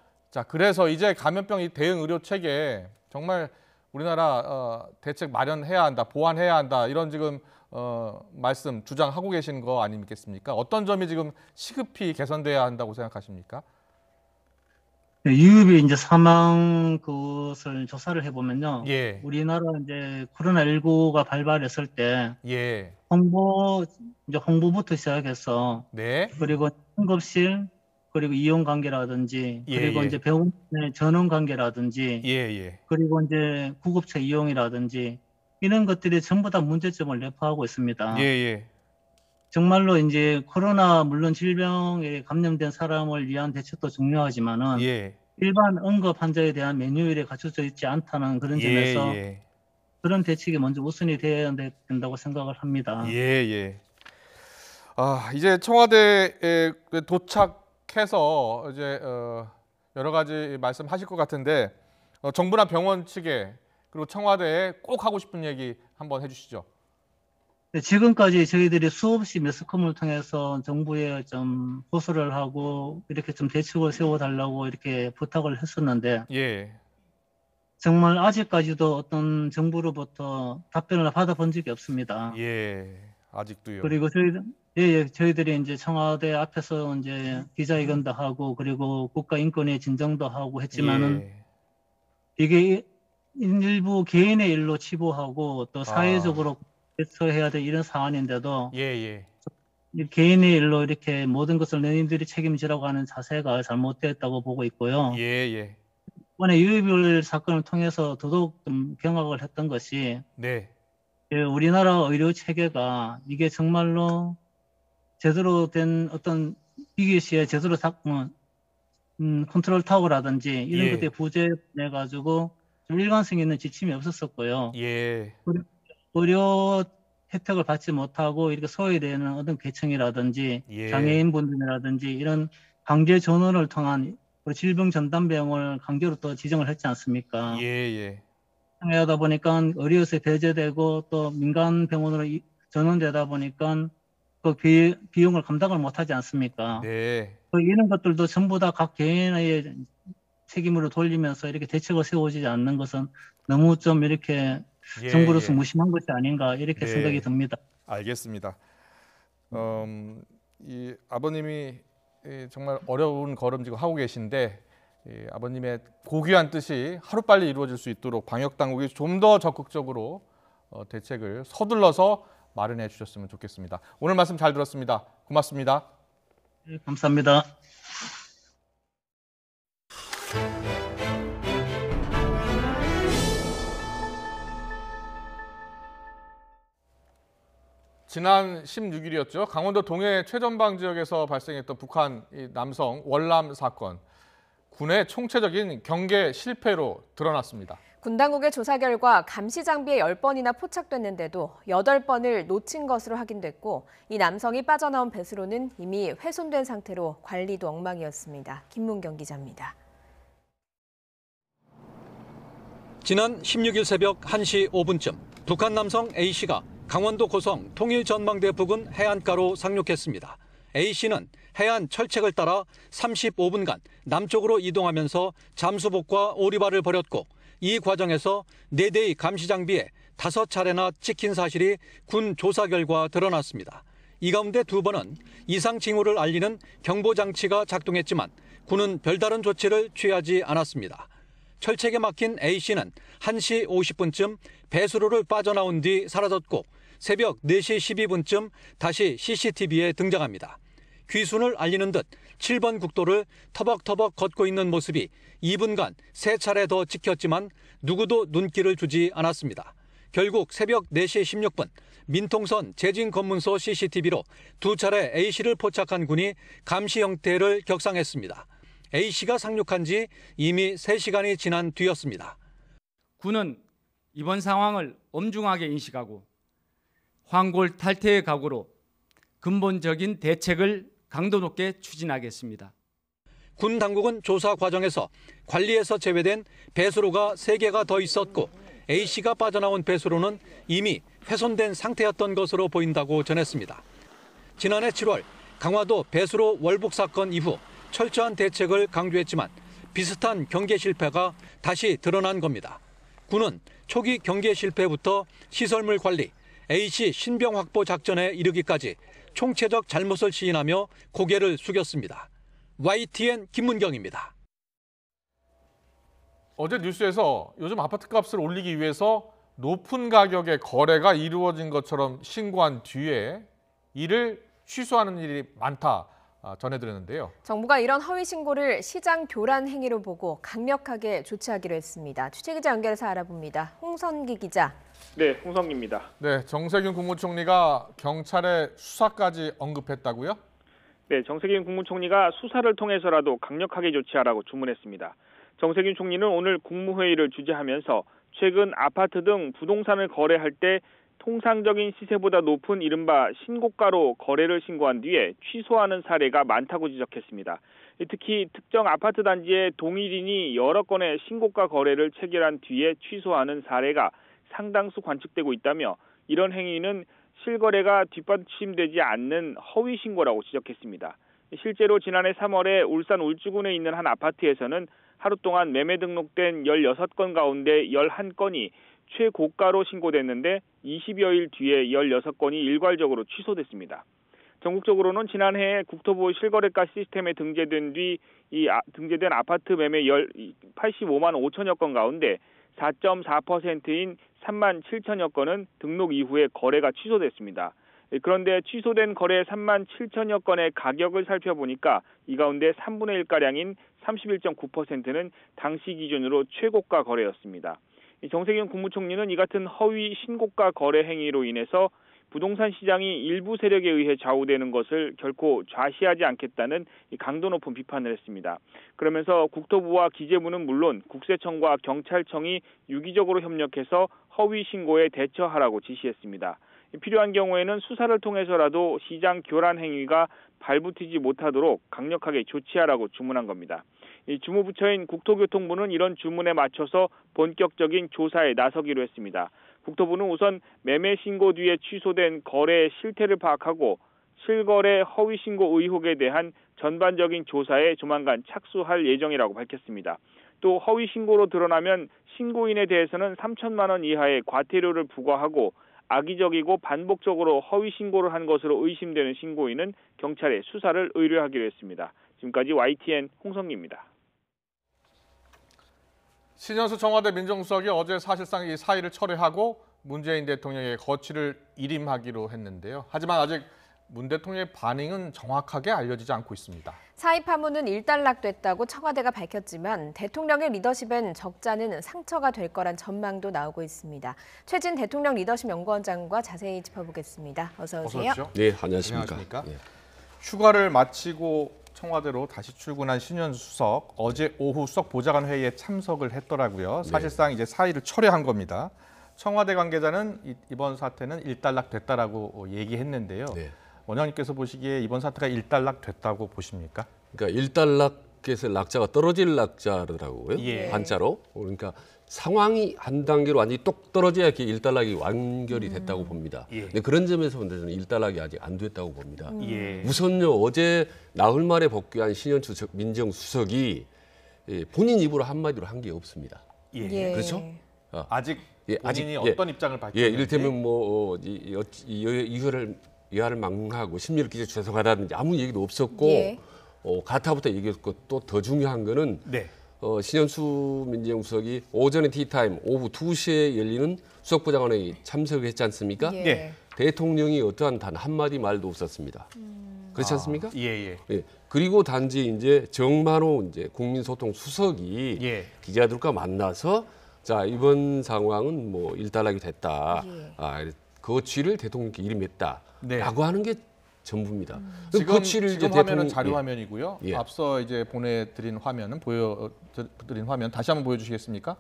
이제 감염병 이 대응 의료 체계 정말 우리나라 대책 마련해야 한다, 보완해야 한다 이런 지금 말씀 주장하고 계신 거 아니겠습니까? 어떤 점이 지금 시급히 개선돼야 한다고 생각하십니까? 네, 유급이 이제 사망 그것을 조사를 해보면요. 예. 우리나라 이제 코로나19가 발발했을 때 예. 홍보부터 시작해서 네. 그리고 응급실 그리고 이용 관계라든지 예, 그리고 예. 이제 병원의 전원 관계라든지 예. 그리고 이제 구급차 이용이라든지 이런 것들이 전부 다 문제점을 내포하고 있습니다. 예. 정말로 이제 코로나 물론 질병에 감염된 사람을 위한 대책도 중요하지만은 예. 일반 응급 환자에 대한 메뉴율이 갖춰져 있지 않다는 그런 점에서 예. 그런 대책이 먼저 우선이 돼야 된다고 생각을 합니다. 예. 이제 청와대에 도착해서 이제 여러 가지 말씀하실 것 같은데 정부나 병원 측에 그리고 청와대에 꼭 하고 싶은 얘기 한번 해주시죠. 네, 지금까지 저희들이 수없이 매스컴을 통해서 정부에 좀 호소를 하고 이렇게 좀 대책을 세워달라고 이렇게 부탁을 했었는데 예. 정말 아직까지도 어떤 정부로부터 답변을 받아본 적이 없습니다. 예. 아직도요. 그리고 저희들이 이제 청와대 앞에서 이제 기자회견도 하고 그리고 국가인권위 진정도 하고 했지만은 이게 일부 개인의 일로 치부하고 또 사회적으로 대처해야 될 이런 사안인데도 개인의 일로 이렇게 모든 것을 너희들이 책임지라고 하는 자세가 잘못됐다고 보고 있고요. 이번에 유해별 사건을 통해서 더더욱 좀 경악을 했던 것이 우리나라 의료 체계가 이게 정말로 제대로 된 어떤 위기 시에 제대로 컨트롤 타워라든지 이런 것들이 부재해 가지고 좀 일관성 있는 지침이 없었었고요. 의료 혜택을 받지 못하고 이렇게 소외되는 어떤 계층이라든지 장애인분들이라든지 이런 강제 전원을 통한 질병전담병을 강제로 또 지정을 했지 않습니까? 하다 보니까 의료에서 배제되고 또 민간 병원으로 전원되다 보니까 그 비용을 감당을 못하지 않습니까? 이런 것들도 전부 다 각 개인의 책임으로 돌리면서 이렇게 대책을 세워지지 않는 것은 너무 좀 이렇게 정부로서 무심한 것이 아닌가 이렇게 생각이 듭니다. 알겠습니다. 이 아버님이 정말 어려운 걸음 지금 하고 계신데 아버님의 고귀한 뜻이 하루빨리 이루어질 수 있도록 방역 당국이 좀 더 적극적으로 대책을 서둘러서 마련해 주셨으면 좋겠습니다. 오늘 말씀 잘 들었습니다. 고맙습니다. 네, 감사합니다. 지난 16일이었죠. 강원도 동해 최전방 지역에서 발생했던 북한 남성 월남 사건. 군의 총체적인 경계 실패로 드러났습니다. 군 당국의 조사 결과 감시 장비에 10번이나 포착됐는데도 8번을 놓친 것으로 확인됐고 이 남성이 빠져나온 배수로는 이미 훼손된 상태로 관리도 엉망이었습니다. 김문경 기자입니다. 지난 16일 새벽 1시 5분쯤 북한 남성 A씨가 강원도 고성 통일전망대 부근 해안가로 상륙했습니다. A씨는 해안 철책을 따라 35분간 남쪽으로 이동하면서 잠수복과 오리발을 벌였고 이 과정에서 4대의 감시장비에 5차례나 찍힌 사실이 군 조사 결과 드러났습니다. 이 가운데 2번은 이상 징후를 알리는 경보장치가 작동했지만 군은 별다른 조치를 취하지 않았습니다. 철책에 막힌 A씨는 1시 50분쯤 배수로를 빠져나온 뒤 사라졌고 새벽 4시 12분쯤 다시 CCTV에 등장합니다. 귀순을 알리는 듯 7번 국도를 터벅터벅 걷고 있는 모습이 2분간 3차례 더 찍혔지만 누구도 눈길을 주지 않았습니다. 결국 새벽 4시 16분 민통선 재진검문소 CCTV로 2차례 A씨를 포착한 군이 감시 형태를 격상했습니다. A씨가 상륙한 지 이미 3시간이 지난 뒤였습니다. 군은 이번 상황을 엄중하게 인식하고 황골 탈퇴의 각오로 근본적인 대책을 강도 높게 추진하겠습니다. 군 당국은 조사 과정에서 관리에서 제외된 배수로가 3개가 더 있었고 A씨가 빠져나온 배수로는 이미 훼손된 상태였던 것으로 보인다고 전했습니다. 지난해 7월 강화도 배수로 월북 사건 이후 철저한 대책을 강조했지만 비슷한 경계 실패가 다시 드러난 겁니다. 군은 초기 경계 실패부터 시설물 관리, A씨 신병 확보 작전에 이르기까지 총체적 잘못을 시인하며 고개를 숙였습니다. YTN 김문경입니다. 어제 뉴스에서 요즘 아파트 값을 올리기 위해서 높은 가격의 거래가 이루어진 것처럼 신고한 뒤에 이를 취소하는 일이 많다 전해드렸는데요. 정부가 이런 허위 신고를 시장 교란 행위로 보고 강력하게 조치하기로 했습니다. 취재기자 연결해서 알아봅니다. 홍선기 기자. 네, 홍성기입니다. 네, 정세균 국무총리가 경찰의 수사까지 언급했다고요? 네, 정세균 국무총리가 수사를 통해서라도 강력하게 조치하라고 주문했습니다. 정세균 총리는 오늘 국무회의를 주재하면서 최근 아파트 등 부동산을 거래할 때 통상적인 시세보다 높은 이른바 신고가로 거래를 신고한 뒤에 취소하는 사례가 많다고 지적했습니다. 특히 특정 아파트 단지의 동일인이 여러 건의 신고가 거래를 체결한 뒤에 취소하는 사례가 상당수 관측되고 있다며 이런 행위는 실거래가 뒷받침되지 않는 허위 신고라고 지적했습니다. 실제로 지난해 3월에 울산 울주군에 있는 한 아파트에서는 하루 동안 매매 등록된 16건 가운데 11건이 최고가로 신고됐는데 20여일 뒤에 16건이 일괄적으로 취소됐습니다. 전국적으로는 지난해 국토부 실거래가 시스템에 등재된 뒤 등재된 아파트 매매 85만 5천여 건 가운데 4.4%인 3만 7천여 건은 등록 이후에 거래가 취소됐습니다. 그런데 취소된 거래 3만 7천여 건의 가격을 살펴보니까 이 가운데 3분의 1가량인 31.9%는 당시 기준으로 최고가 거래였습니다. 정세균 국무총리는 이 같은 허위 신고가 거래 행위로 인해서 부동산 시장이 일부 세력에 의해 좌우되는 것을 결코 좌시하지 않겠다는 강도 높은 비판을 했습니다. 그러면서 국토부와 기재부는 물론 국세청과 경찰청이 유기적으로 협력해서 허위 신고에 대처하라고 지시했습니다. 필요한 경우에는 수사를 통해서라도 시장 교란 행위가 발붙이지 못하도록 강력하게 조치하라고 주문한 겁니다. 주무부처인 국토교통부는 이런 주문에 맞춰서 본격적인 조사에 나서기로 했습니다. 국토부는 우선 매매 신고 뒤에 취소된 거래의 실태를 파악하고 실거래 허위 신고 의혹에 대한 전반적인 조사에 조만간 착수할 예정이라고 밝혔습니다. 또 허위 신고로 드러나면 신고인에 대해서는 3천만 원 이하의 과태료를 부과하고 악의적이고 반복적으로 허위 신고를 한 것으로 의심되는 신고인은 경찰에 수사를 의뢰하기로 했습니다. 지금까지 YTN 홍성기입니다. 신현수 청와대 민정수석이 어제 사실상 이 사의를 철회하고 문재인 대통령의 거취를 일임하기로 했는데요. 하지만 아직 문 대통령의 반응은 정확하게 알려지지 않고 있습니다. 사의 파문은 일단락됐다고 청와대가 밝혔지만 대통령의 리더십엔 적잖은 상처가 될 거란 전망도 나오고 있습니다. 최진 대통령 리더십 연구원장과 자세히 짚어보겠습니다. 어서 오세요. 네, 안녕하십니까. 예. 휴가를 마치고 청와대로 다시 출근한 신현수 수석, 어제 오후 수석 보좌관 회의에 참석을 했더라고요. 사실상 이제 사의를 철회한 겁니다. 청와대 관계자는 이번 사태는 일단락됐다라고 얘기했는데요. 원장님께서 보시기에 이번 사태가 일단락됐다고 보십니까? 그러니까 일단락에서 낙자가 떨어질 낙자더라고요. 한자로. 그러니까 상황이 한 단계로 완전히 똑 떨어져야 이렇게 일단락이 완결이 됐다고 봅니다. 근데 그런 점에서 본다면 저는 일단락이 아직 안 됐다고 봅니다. 우선요, 어제 나흘 만에 복귀한 신현수 민정수석이 본인 입으로 한마디로 한 게 없습니다. 그렇죠? 아직 본인이 어떤 입장을 밝혔는지. 이를테면 뭐 이하를 망하고 심리를 끼쳐 죄송하다든지 아무 얘기도 없었고 가타부터 얘기했고 또 더 중요한 거는 신현수 민정수석이 오전에 티타임, 오후 2시에 열리는 수석부장회의 참석을 했지 않습니까? 대통령이 어떠한 단 한마디 말도 없었습니다. 그렇지 않습니까? 그리고 단지 이제 정만호 이제 국민소통 수석이 기자들과 만나서 자, 이번 상황은 뭐 일단락이 됐다. 거취를 대통령께 일임했다라고 하는 게 전부입니다. 지금 화면은 자료 화면이고요. 앞서 이제 보내드린 화면은 다시 한번 보여주시겠습니까?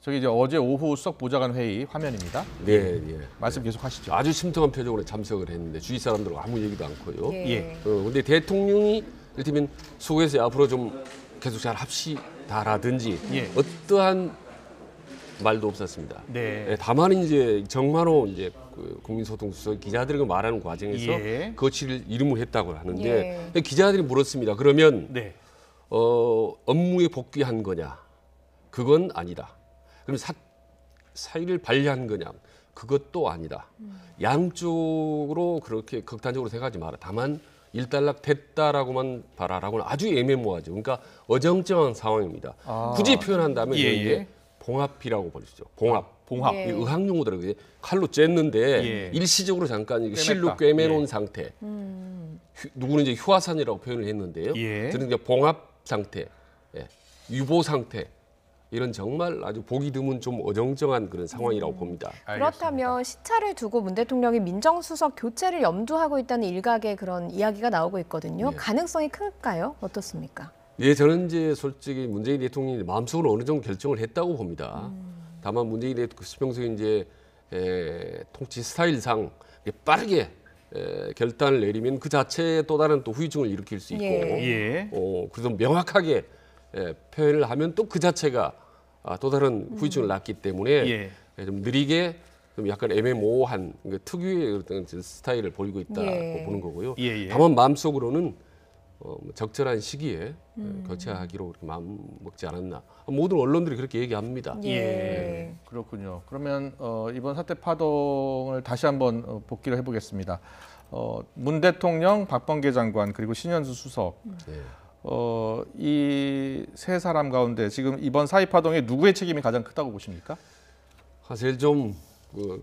저기 이제 어제 오후 수석 보좌관 회의 화면입니다. 네, 예. 말씀 계속 하시죠. 아주 심통한 표정으로 참석을 했는데 주위 사람들과 아무 얘기도 않고요. 예. 근데 대통령이 이를테면 수고해서 앞으로 좀 계속 잘 합시다라든지 어떠한 말도 없었습니다. 네. 다만 이제 정만호 이제 그 국민소통수석 기자들과 말하는 과정에서 거취를 이름을 했다고 하는데 기자들이 물었습니다. 그러면 업무에 복귀한 거냐? 그건 아니다. 그럼 사의를 발휘한 거냐? 그것도 아니다. 양쪽으로 그렇게 극단적으로 생각하지 마라. 다만 일단락 됐다라고만 봐라라고는 아주 애매모호하죠. 그러니까 어정쩡한 상황입니다. 굳이 표현한다면 이게 봉합이라고 보시죠. 봉합. 이 의학용어더라고요. 칼로 쬐는데 일시적으로 잠깐 실로 꿰매놓은 상태. 누구는 이제 휴화산이라고 표현을 했는데요. 저는 이제 봉합 상태, 유보 상태. 이런 정말 아주 보기 드문 좀 어정쩡한 그런 상황이라고 봅니다. 그렇다면 시차를 두고 문 대통령이 민정수석 교체를 염두하고 있다는 일각의 그런 이야기가 나오고 있거든요. 가능성이 클까요? 어떻습니까? 예, 저는 이제 솔직히 문재인 대통령이 마음속으로 어느 정도 결정을 했다고 봅니다. 다만 문재인 대통령이 평소에 이제 통치 스타일상 빠르게 결단을 내리면 그 자체에 또 다른 또 후유증을 일으킬 수 있고, 그래서 명확하게 표현을 하면 또 그 자체가 또 다른 후유증을 낳기 때문에 좀 느리게 좀 약간 애매모호한 특유의 어떤 스타일을 보이고 있다고 보는 거고요. 다만 마음속으로는 적절한 시기에 교체하기로 마음 먹지 않았나. 모든 언론들이 그렇게 얘기합니다. 그렇군요. 그러면 이번 사태 파동을 다시 한번 복기를 해보겠습니다. 문 대통령, 박범계 장관 그리고 신현수 수석. 이 세 사람 가운데 지금 이번 사의 파동에 누구의 책임이 가장 크다고 보십니까? 사실 좀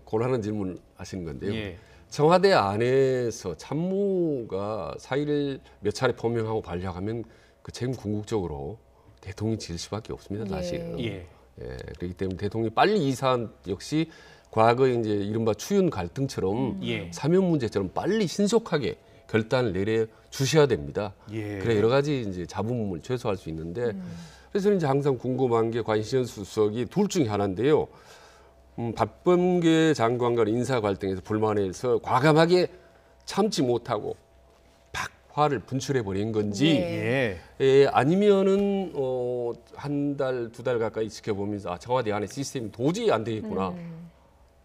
곤란한 질문 하시는 건데요. 청와대 안에서 참모가 사의를 몇 차례 표명하고 반려하면 그 책임 궁극적으로 대통령이 질 수밖에 없습니다. 사실은. 그렇기 때문에 대통령이 빨리 이 사안 역시 과거에 이제 이른바 추윤 갈등처럼 사면 문제처럼 빨리 신속하게 결단을 내려 주셔야 됩니다. 그래 여러 가지 이제 잡음을 최소화할 수 있는데 그래서 이제 항상 궁금한 게 과연 신현수 수석이 둘 중에 하나인데요. 박범계 장관과 인사 갈등에서 불만해서 과감하게 참지 못하고 팍 화를 분출해 버린 건지 아니면은 한 달, 두 달 가까이 지켜보면서 청와대 안에 시스템이 도저히 안 되겠구나.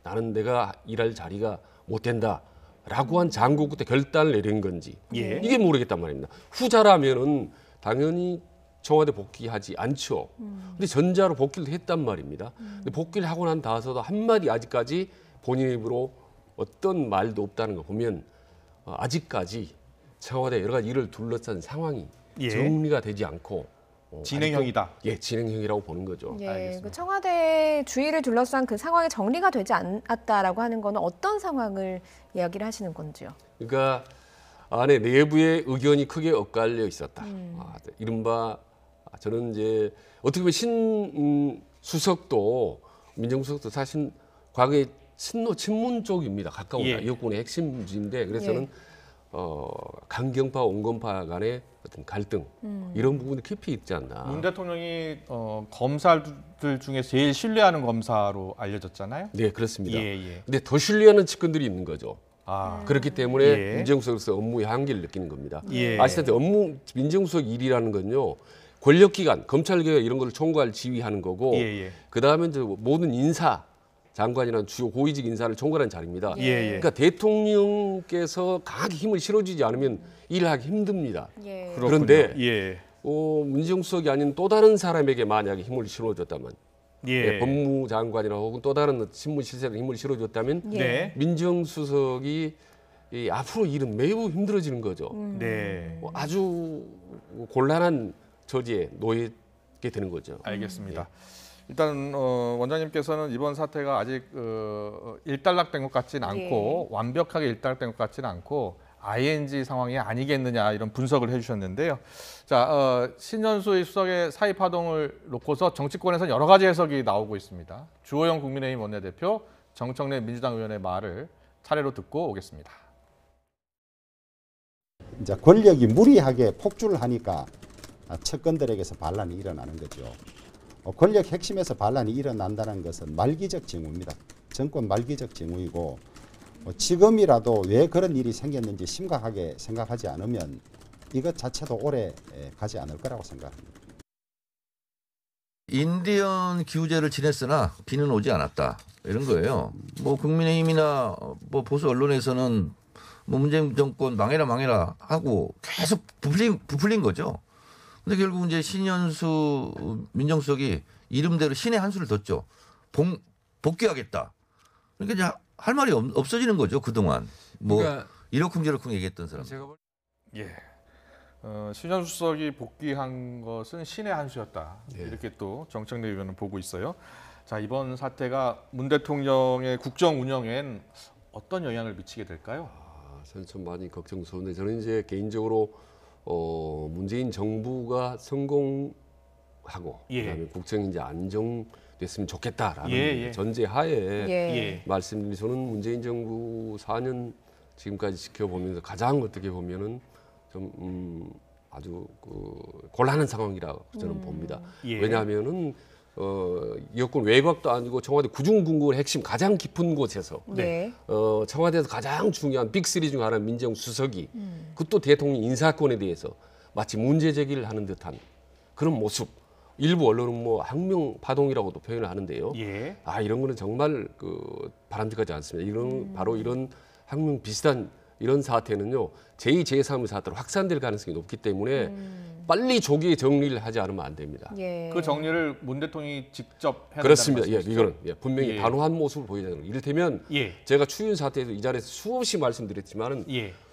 나는 내가 일할 자리가 못 된다. 라고 한 장고 그때 결단을 내린 건지 이게 모르겠단 말입니다. 후자라면은 당연히 청와대 복귀하지 않죠. 근데 전자로 복귀를 했단 말입니다. 근데 복귀를 하고 난 다서도 한마디 아직까지 본인 입으로 어떤 말도 없다는 거 보면 아직까지 청와대 여러 가지 일을 둘러싼 상황이 정리가 되지 않고 진행형이다. 진행형이라고 보는 거죠. 그 청와대 주의를 둘러싼 그 상황이 정리가 되지 않았다라고 하는 거는 어떤 상황을 이야기를 하시는 건지요? 그러니까 안에 내부의 의견이 크게 엇갈려 있었다. 이른바 저는 이제 어떻게 보면 신 수석도 민정수석도 사실 과거에 친노 친문 쪽입니다. 가까운 여권의 핵심지인데 그래서는 강경파, 온건파 간의 어떤 갈등 이런 부분이 깊이 있지 않나. 문 대통령이 검사들 중에 제일 신뢰하는 검사로 알려졌잖아요. 네, 그렇습니다. 근데 더 신뢰하는 측근들이 있는 거죠. 그렇기 때문에 민정수석에서 업무의 한계를 느끼는 겁니다. 아시다시피 민정수석 일이라는 건요. 권력기관, 검찰개혁 이런 걸 총괄 지휘하는 거고 그다음에 이제 모든 인사 장관이나 주요 고위직 인사를 총괄하는 자리입니다. 그러니까 대통령께서 강하게 힘을 실어주지 않으면 일을 하기 힘듭니다. 그런데 민정수석이 아닌 또 다른 사람에게 만약에 힘을 실어줬다면 법무장관이나 혹은 또 다른 신무실세에 힘을 실어줬다면 민정수석이 앞으로 일은 매우 힘들어지는 거죠. 아주 곤란한 처지에 놓이게 되는 거죠. 알겠습니다. 일단 원장님께서는 이번 사태가 아직 일단락된 것 같지는 않고 완벽하게 일단락된 것 같지는 않고 ING 상황이 아니겠느냐 이런 분석을 해주셨는데요. 자, 신현수 수석의 사의 파동을 놓고서 정치권에서는 여러 가지 해석이 나오고 있습니다. 주호영 국민의힘 원내대표, 정청래 민주당 의원의 말을 차례로 듣고 오겠습니다. 이제 권력이 무리하게 폭주를 하니까 측근들에게서 반란이 일어나는 거죠. 권력 핵심에서 반란이 일어난다는 것은 말기적 징후입니다. 정권 말기적 징후이고 지금이라도 왜 그런 일이 생겼는지 심각하게 생각하지 않으면 이것 자체도 오래 가지 않을 거라고 생각합니다. 인디언 기후제를 지냈으나 비는 오지 않았다 이런 거예요. 뭐 국민의힘이나 뭐 보수 언론에서는 뭐 문재인 정권 망해라 하고 계속 부풀린 거죠. 근데 결국 이제 신현수 민정수석이 이름대로 신의 한 수를 뒀죠. 복귀하겠다. 그러니까 이제 할 말이 없어지는 거죠 그동안. 뭐 그러니까 이러쿵저러쿵 얘기했던 사람. 예. 신현수 수석이 복귀한 것은 신의 한 수였다. 이렇게 또 정청래 의원은 보고 있어요. 자, 이번 사태가 문 대통령의 국정 운영엔 어떤 영향을 미치게 될까요? 저는 좀 많이 걱정스러운데 저는 이제 개인적으로 문재인 정부가 성공하고 그다음에 국정이 이제 안정됐으면 좋겠다라는 전제하에 말씀드린 저는 문재인 정부 4년 지금까지 지켜보면서 가장 어떻게 보면은 좀 아주 곤란한 상황이라고 저는 봅니다. 왜냐하면은 여권 외곽도 아니고 청와대 구중궁궐 핵심 가장 깊은 곳에서 청와대에서 가장 중요한 빅3 중 하나는 민정수석이 그것도 대통령 인사권에 대해서 마치 문제 제기를 하는 듯한 그런 모습. 일부 언론은 뭐 항명 파동이라고도 표현을 하는데요. 이런 거는 정말 바람직하지 않습니다. 바로 이런 항명 비슷한 이런 사태는요. 제2, 제3의 사태로 확산될 가능성이 높기 때문에 빨리 조기에 정리를 하지 않으면 안 됩니다. 그 정리를 문 대통령이 직접 해야 그렇습니다. 된다는 이거는 분명히 단호한 모습을 보여야 되는 거예요. 이를테면 제가 추윤 사태에서 이 자리에서 수없이 말씀드렸지만은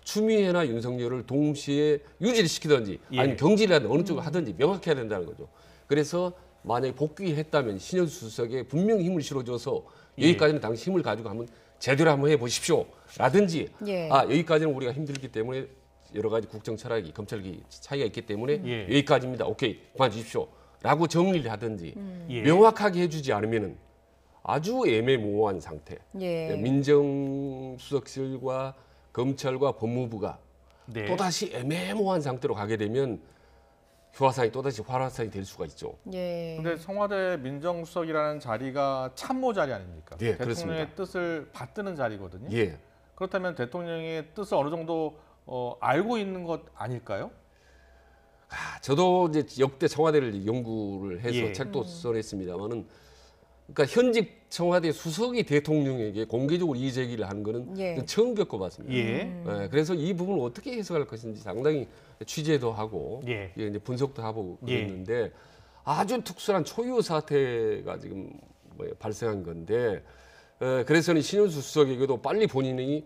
추미애나 윤석열을 동시에 유지를 시키든지 아니면 경질을 하든 어느 쪽을 하든지 명확해야 된다는 거죠. 그래서 만약에 복귀했다면 신현수 수석에 분명히 힘을 실어줘서 여기까지는 당시 힘을 가지고 한번 제대로 한번 해보십시오. 라든지 여기까지는 우리가 힘들기 때문에 여러 가지 국정 철학이 검찰기 차이가 있기 때문에 여기까지입니다. 오케이 그만두십시오. 라고 정리를 하든지 명확하게 해주지 않으면 아주 애매모호한 상태. 민정수석실과 검찰과 법무부가 또다시 애매모호한 상태로 가게 되면 휴화상이 또다시 활화상이 될 수가 있죠. 근데 청와대 민정수석이라는 자리가 참모 자리 아닙니까? 대통령의 그렇습니다. 뜻을 받드는 자리거든요. 예. 그렇다면 대통령의 뜻을 어느 정도 알고 있는 것 아닐까요? 저도 이제 역대 청와대를 연구를 해서 책도 써냈습니다만은, 그러니까 현직 청와대 수석이 대통령에게 공개적으로 이의 제기를 하는 거는 처음 겪어봤습니다. 그래서 이 부분을 어떻게 해석할 것인지 상당히 취재도 하고 이제 분석도 하고 그랬는데 아주 특수한 초유 사태가 지금 발생한 건데 그래서는 신현수 수석에게도 빨리 본인이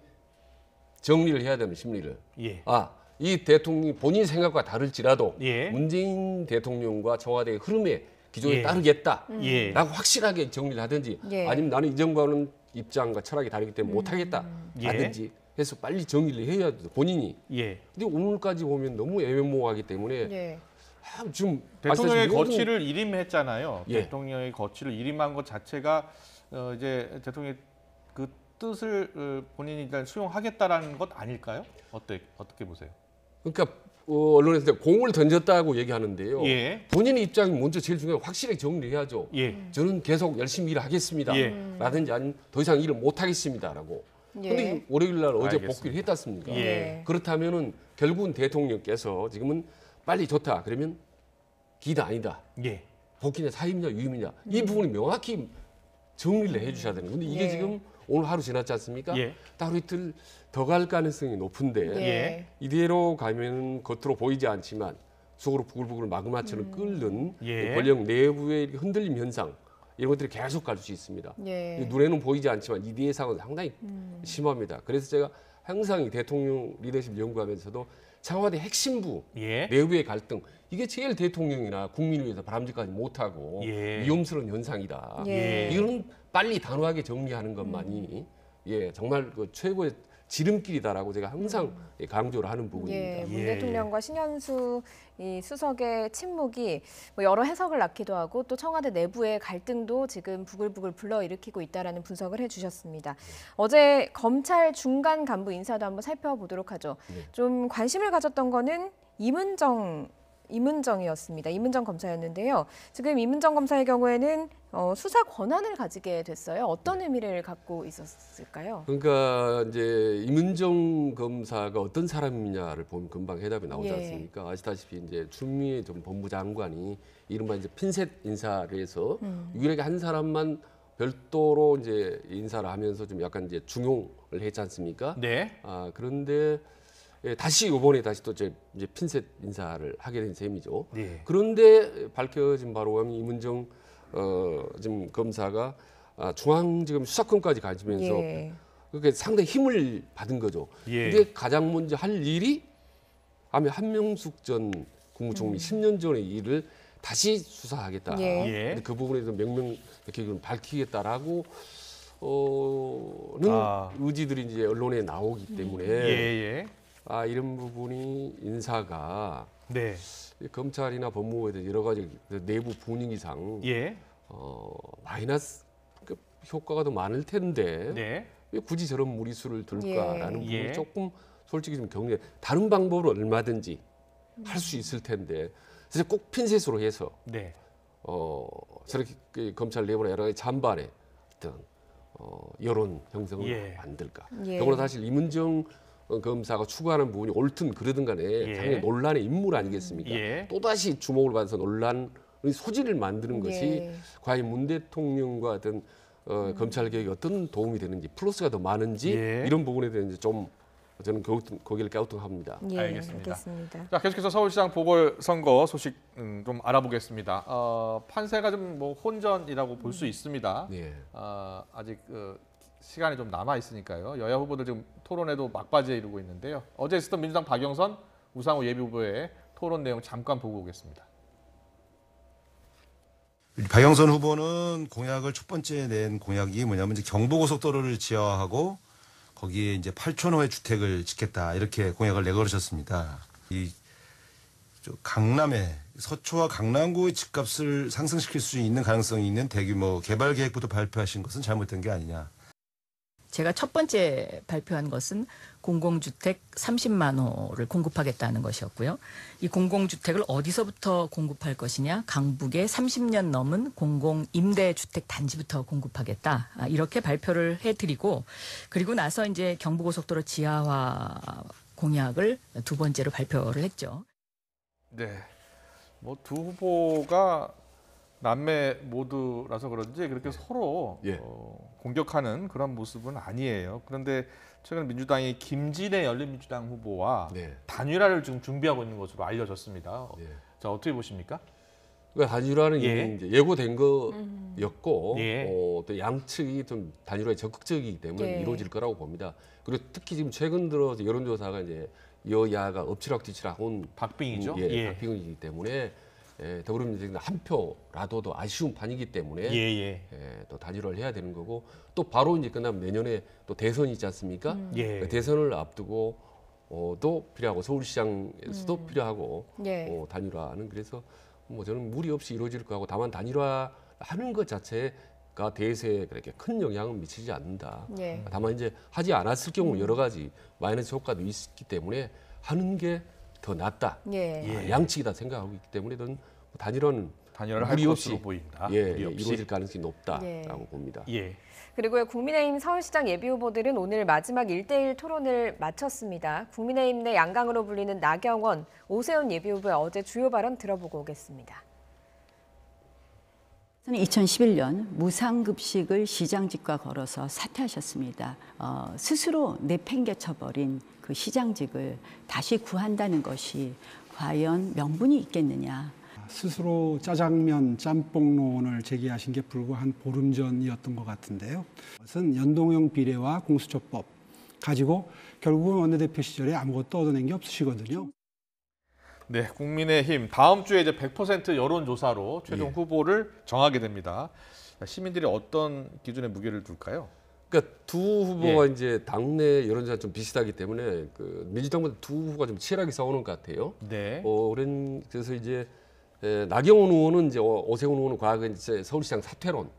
정리를 해야 되는 심리를 이 대통령이 본인 생각과 다를지라도 문재인 대통령과 청와대의 흐름에 기조에 따르겠다라고 확실하게 정리를 하든지 아니면 나는 이 정부와는 입장과 철학이 다르기 때문에 못하겠다 라든지 해서 빨리 정리를 해야 돼 본인이. 근데 오늘까지 보면 너무 애매모호하기 때문에 지금 대통령의 거취를 일임했잖아요. 대통령의 거취를 일임한 것 자체가 이제 대통령의 그 뜻을 본인이 일단 수용하겠다라는 것 아닐까요? 어떻게 보세요? 그러니까 언론에서 공을 던졌다고 얘기하는데요. 본인의 입장이 먼저 제일 중요한 확실하게 정리해야죠. 저는 계속 열심히 일하겠습니다. 라든지 아니면 더 이상 일을 못하겠습니다라고. 근데 월요일 날 어제 복귀를 했다습니까? 그렇다면은 결국은 대통령께서 지금은 빨리 좋다 그러면 기다 아니다. 복귀냐 사임이냐 유임이냐 이 부분이 명확히 정리를 해주셔야 되는 건데 이게 지금 오늘 하루 지났지 않습니까? 따로 이틀 더 갈 가능성이 높은데 이대로 가면 겉으로 보이지 않지만 속으로 부글부글 마그마처럼 끓는 권력 내부의 흔들림 현상 이런 것들이 계속 갈 수 있습니다. 눈에는 보이지 않지만 이 뒤의 상황은 상당히 심합니다. 그래서 제가 항상 이 대통령 리더십 연구하면서도 청와대 핵심부 내부의 갈등 이게 제일 대통령이나 국민을 위해서 바람직하지 못하고 위험스러운 현상이다. 이거는 빨리 단호하게 정리하는 것만이 정말 그 최고의 지름길이다라고 제가 항상 강조를 하는 부분입니다. 문 대통령과 신현수 이 수석의 침묵이 여러 해석을 낳기도 하고 또 청와대 내부의 갈등도 지금 부글부글 불러일으키고 있다라는 분석을 해주셨습니다. 어제 검찰 중간 간부 인사도 한번 살펴보도록 하죠. 좀 관심을 가졌던 거는 임은정 임은정이었습니다. 임은정 검사였는데요. 지금 임은정 검사의 경우에는 수사 권한을 가지게 됐어요. 어떤 의미를 갖고 있었을까요? 그러니까 이제 임은정 검사가 어떤 사람이냐를 보면 금방 해답이 나오지 예. 않습니까? 아시다시피 이제 추미애 전 법무장관이 이른바 이제 핀셋 인사를 해서 유일하게 한 사람만 별도로 이제 인사를 하면서 좀 약간 이제 중용을 했지 않습니까? 네. 그런데 다시 이번에 다시 또 이제 핀셋 인사를 하게 된 셈이죠. 네. 그런데 밝혀진 바로 임은정 지금 검사가 중앙지검 수사권까지 가지면서 예. 그게 상당히 힘을 받은 거죠. 예. 근데 가장 먼저 할 일이 아마 한명숙 전 국무총리 10년 전의 일을 다시 수사하겠다. 예. 근데 그 부분에 대해서 명명하게 밝히겠다라고 의지들이 이제 언론에 나오기 때문에 예. 이런 부분이 인사가 네. 검찰이나 법무부에 대한 여러 가지 내부 분위기상 예. 마이너스 효과가 더 많을 텐데 네. 왜 굳이 저런 무리수를 둘까라는 부분이 예. 조금 솔직히 좀 경계. 다른 방법으로 얼마든지 할 수 있을 텐데 그래서 꼭 핀셋으로 해서 네. 저렇게 검찰 내부나 여러 가지 찬반의 어떤 여론 형성을 예. 만들까. 예. 더구나 사실 임은정 검사가 추구하는 부분이 옳든 그러든 간에 예. 상당히 논란의 인물 아니겠습니까? 예. 또다시 주목을 받아서 논란의 소지를 만드는 것이 예. 과연 문 대통령과 어떤 검찰 개혁에 어떤 도움이 되는지 플러스가 더 많은지 예. 이런 부분에 대해서 이제 좀 저는 거기를 갸우뚱합니다. 예, 알겠습니다. 알겠습니다. 자, 계속해서 서울시장 보궐선거 소식 좀 알아보겠습니다. 판세가 좀 뭐 혼전이라고 볼 수 있습니다. 예. 아직 시간이 좀 남아 있으니까요. 여야 후보들 지금 토론에도 막바지에 이르고 있는데요. 어제 있었던 민주당 박영선, 우상호 예비후보의 토론 내용 잠깐 보고 오겠습니다. 박영선 후보는 공약을 첫 번째 낸 공약이 뭐냐면 이제 경부고속도로를 지하화하고 거기에 이제 8,000호의 주택을 짓겠다 이렇게 공약을 내걸으셨습니다. 이 강남의 서초와 강남구의 집값을 상승시킬 수 있는 가능성이 있는 대규모 개발 계획부터 발표하신 것은 잘못된 게 아니냐. 제가 첫 번째 발표한 것은 공공주택 30만 호를 공급하겠다는 것이었고요. 이 공공주택을 어디서부터 공급할 것이냐. 강북에 30년 넘은 공공임대주택 단지부터 공급하겠다. 이렇게 발표를 해드리고 그리고 나서 이제 경부고속도로 지하화 공약을 두 번째로 발표를 했죠. 네, 뭐 두 후보가 남매 모두라서 그런지 그렇게 서로 공격하는 그런 모습은 아니에요. 그런데 최근 민주당이 김진애 열린민주당 후보와 단일화를 지금 준비하고 있는 것으로 알려졌습니다. 자, 어떻게 보십니까? 그러니까 단일화는 이제 예고된 거였고 예. 또 양측이 좀 단일화에 적극적이기 때문에 예. 이루어질 거라고 봅니다. 그리고 특히 지금 최근 들어서 여론조사가 이제 여야가 엎치락뒤치락 온 박빙이죠. 박빙이기 때문에 더불어민주당이 한 표라도 더 아쉬운 판이기 때문에 또 단일화를 해야 되는 거고 또 바로 이제 끝나면 내년에 또 대선이 있지 않습니까? 그 대선을 앞두고 도 필요하고 서울시장에서도 필요하고 단일화는 그래서 뭐 저는 무리 없이 이루어질 거하고 다만 단일화하는 것 자체가 대세에 그렇게 큰 영향은 미치지 않는다. 다만 이제 하지 않았을 경우 여러 가지 마이너스 효과도 있기 때문에 하는 게 더 낫다. 양측이 다 생각하고 있기 때문에 저는 단일화를 할 것으로 보인다. 무리 없이. 이루어질 가능성이 높다라고 봅니다. 그리고요, 국민의힘 서울시장 예비후보들은 오늘 마지막 1대1 토론을 마쳤습니다. 국민의힘 내 양강으로 불리는 나경원, 오세훈 예비후보의 어제 주요 발언 들어보고 오겠습니다. 2011년 무상급식을 시장직과 걸어서 사퇴하셨습니다. 스스로 내팽개쳐버린 그 시장직을 다시 구한다는 것이 과연 명분이 있겠느냐. 스스로 짜장면 짬뽕론을 제기하신 게 불과 한 보름 전이었던 것 같은데요. 그것은 연동형 비례와 공수처법 가지고 결국은 원내대표 시절에 아무것도 얻어낸 게 없으시거든요. 네, 국민의힘 다음 주에 이제 100% 여론조사로 최종 후보를 정하게 됩니다. 시민들이 어떤 기준에 무게를 둘까요? 그러니까 두 후보가 이제 당내 여론조사 좀 비슷하기 때문에 그 민주당보다 두 후보가 좀 치열하게 싸우는 것 같아요. 그래서 이제 나경원 의원은 이제 오세훈 의원은 과거 이제 서울시장 사퇴론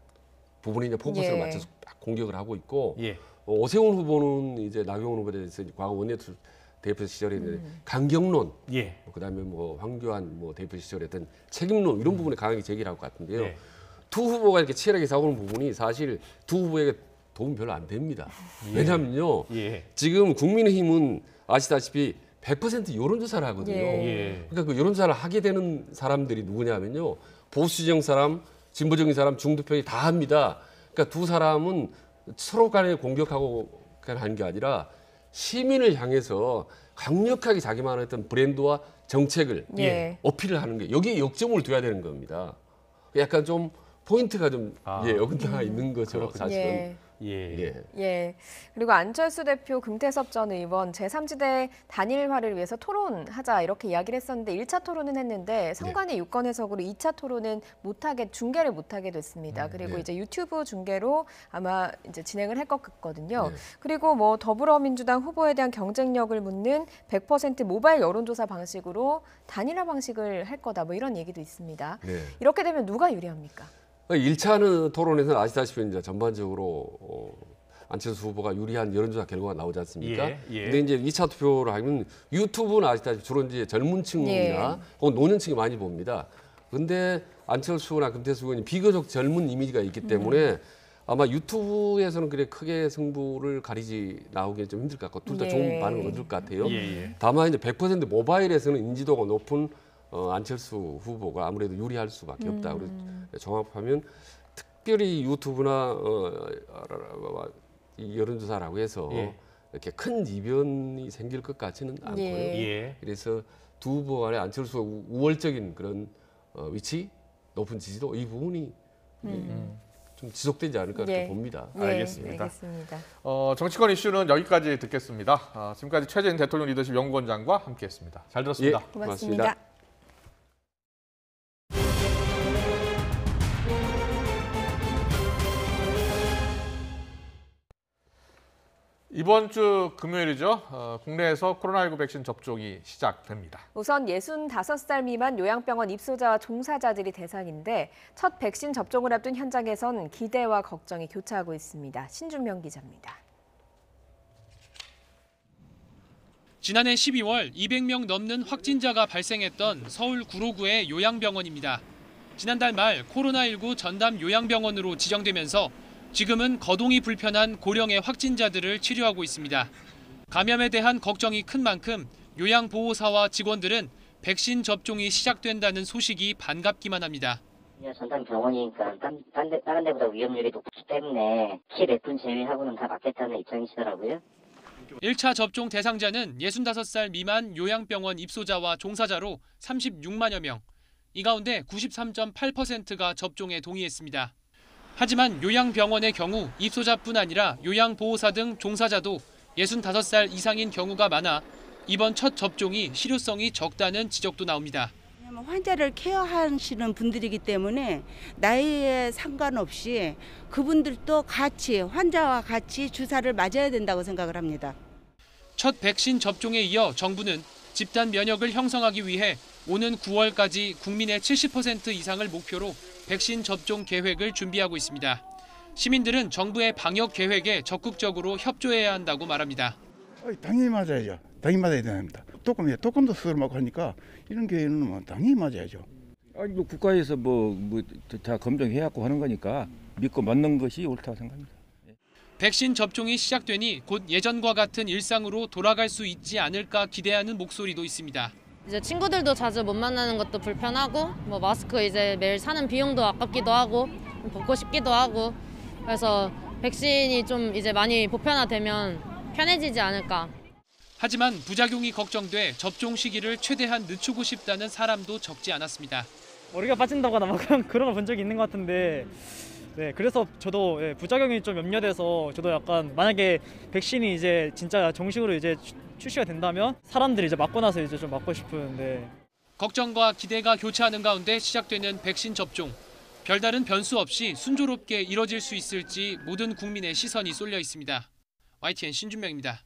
부분에 이제 포커스를 맞춰서 공격을 하고 있고 오세훈 후보는 이제 나경원 후보에 대해서 과거 원내대표 대표 시절에 강경론, 그다음에 뭐 황교안 뭐 대표 시절에 어떤 책임론 이런 부분에 강하게 제기를 할 것 같은데요. 두 후보가 이렇게 치열하게 싸우는 부분이 사실 두 후보에게 도움 별로 안 됩니다. 왜냐하면요, 지금 국민의힘은 아시다시피 100% 여론조사를 하거든요. 그러니까 그 여론조사를 하게 되는 사람들이 누구냐면요, 보수적 사람, 진보적인 사람, 중도편이 다 합니다. 그러니까 두 사람은 서로 간에 공격하고 하는 게 아니라 시민을 향해서 강력하게 자기만의 어떤 브랜드와 정책을 어필을 하는 게 여기에 역점을 둬야 되는 겁니다. 약간 좀 포인트가 좀 어긋나 있는 거죠, 사실은. 그리고 안철수 대표, 금태섭 전 의원 제3지대 단일화를 위해서 토론하자 이렇게 이야기를 했었는데 1차 토론은 했는데 선관위 유권 해석으로 2차 토론은 중계를 못하게 됐습니다. 그리고 이제 유튜브 중계로 아마 이제 진행을 할 것 같거든요. 그리고 뭐 더불어민주당 후보에 대한 경쟁력을 묻는 100% 모바일 여론조사 방식으로 단일화 방식을 할 거다, 뭐 이런 얘기도 있습니다. 이렇게 되면 누가 유리합니까? 1차 토론에서는 아시다시피 이제 전반적으로 안철수 후보가 유리한 여론조사 결과가 나오지 않습니까? 근데 이제 2차 투표를 하면 유튜브는 아시다시피 주로 이제 젊은 층이나 혹은 노년층이 많이 봅니다. 근데 안철수나 금태섭 의원이 비교적 젊은 이미지가 있기 때문에 아마 유튜브에서는 그래 크게 승부를 가리지 나오기 좀 힘들 것 같고 둘 다 좋은 반응을 얻을 것 같아요. 다만 이제 100% 모바일에서는 인지도가 높은 안철수 후보가 아무래도 유리할 수밖에 없다. 그래서 종합하면 특별히 유튜브나 이 여론조사라고 해서 이렇게 큰 이변이 생길 것 같지는 않고요. 그래서 두 후보 간에 안철수가 우월적인 그런 위치, 높은 지지도 이 부분이 좀 지속되지 않을까 그렇게 봅니다. 알겠습니다. 정치권 이슈는 여기까지 듣겠습니다. 지금까지 최재인 대통령 리더십 연구원장과 함께했습니다. 잘 들었습니다. 고맙습니다. 이번 주 금요일이죠. 국내에서 코로나19 백신 접종이 시작됩니다. 우선 65살 미만 요양병원 입소자와 종사자들이 대상인데 첫 백신 접종을 앞둔 현장에선 기대와 걱정이 교차하고 있습니다. 신준명 기자입니다. 지난해 12월 200명 넘는 확진자가 발생했던 서울 구로구의 요양병원입니다. 지난달 말 코로나19 전담 요양병원으로 지정되면서 지금은 거동이 불편한 고령의 확진자들을 치료하고 있습니다. 감염에 대한 걱정이 큰 만큼 요양보호사와 직원들은 백신 접종이 시작된다는 소식이 반갑기만 합니다. 전담 병원이니까 다른 데보다 위험률이 높기 때문에 키 몇 분 제외하고는 다 맞겠다는 입장이시더라고요. 1차 접종 대상자는 65살 미만 요양병원 입소자와 종사자로 36만여 명. 이 가운데 93.8%가 접종에 동의했습니다. 하지만 요양병원의 경우 입소자뿐 아니라 요양보호사 등 종사자도 65살 이상인 경우가 많아 이번 첫 접종이 실효성이 적다는 지적도 나옵니다. 환자를 케어하시는 분들이기 때문에 나이에 상관없이 그분들도 같이 환자와 같이 주사를 맞아야 된다고 생각을 합니다. 첫 백신 접종에 이어 정부는 집단 면역을 형성하기 위해 오는 9월까지 국민의 70% 이상을 목표로 백신 접종 계획을 준비하고 있습니다. 시민들은 정부의 방역 계획에 적극적으로 협조해야 한다고 말합니다. 당연히 맞아야죠. 당연히 맞아야 됩니다. 독감도 스스로 맞고 하니까 이런 경우에는 당연히 맞아야죠. 아니 뭐 국가에서 다 검증해갖고 하는 거니까 믿고 맞는 것이 옳다고 생각합니다. 백신 접종이 시작되니 곧 예전과 같은 일상으로 돌아갈 수 있지 않을까 기대하는 목소리도 있습니다. 이제 친구들도 자주 못 만나는 것도 불편하고 뭐 마스크 이제 매일 사는 비용도 아깝기도 하고 벗고 싶기도 하고 그래서 백신이 좀 이제 많이 보편화되면 편해지지 않을까. 하지만 부작용이 걱정돼 접종 시기를 최대한 늦추고 싶다는 사람도 적지 않았습니다. 머리가 빠진다거나 막 그런 걸 본 적이 있는 것 같은데 그래서 저도 부작용이 좀 염려돼서 저도 약간 만약에 백신이 이제 진짜 정식으로 이제 출시가 된다면 사람들이 이제 맞고 나서 이제 좀 맞고 싶은데 걱정과 기대가 교차하는 가운데 시작되는 백신 접종. 별다른 변수 없이 순조롭게 이뤄질 수 있을지 모든 국민의 시선이 쏠려 있습니다. YTN 신준명입니다.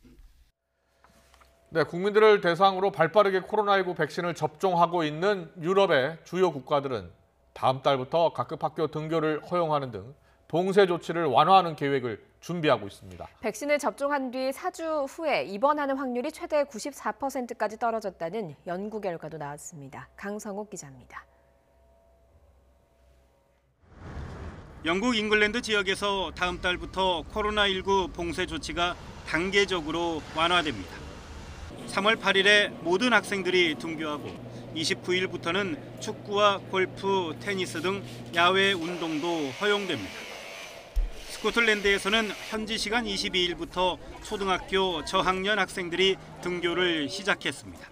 네, 국민들을 대상으로 발빠르게 코로나19 백신을 접종하고 있는 유럽의 주요 국가들은 다음 달부터 각급 학교 등교를 허용하는 등 봉쇄 조치를 완화하는 계획을 준비하고 있습니다. 백신을 접종한 뒤 4주 후에 입원하는 확률이 최대 94%까지 떨어졌다는 연구 결과도 나왔습니다. 강성욱 기자입니다. 영국 잉글랜드 지역에서 다음 달부터 코로나19 봉쇄 조치가 단계적으로 완화됩니다. 3월 8일에 모든 학생들이 등교하고 29일부터는 축구와 골프, 테니스 등 야외 운동도 허용됩니다. 스코틀랜드에서는 현지 시간 22일부터 초등학교 저학년 학생들이 등교를 시작했습니다.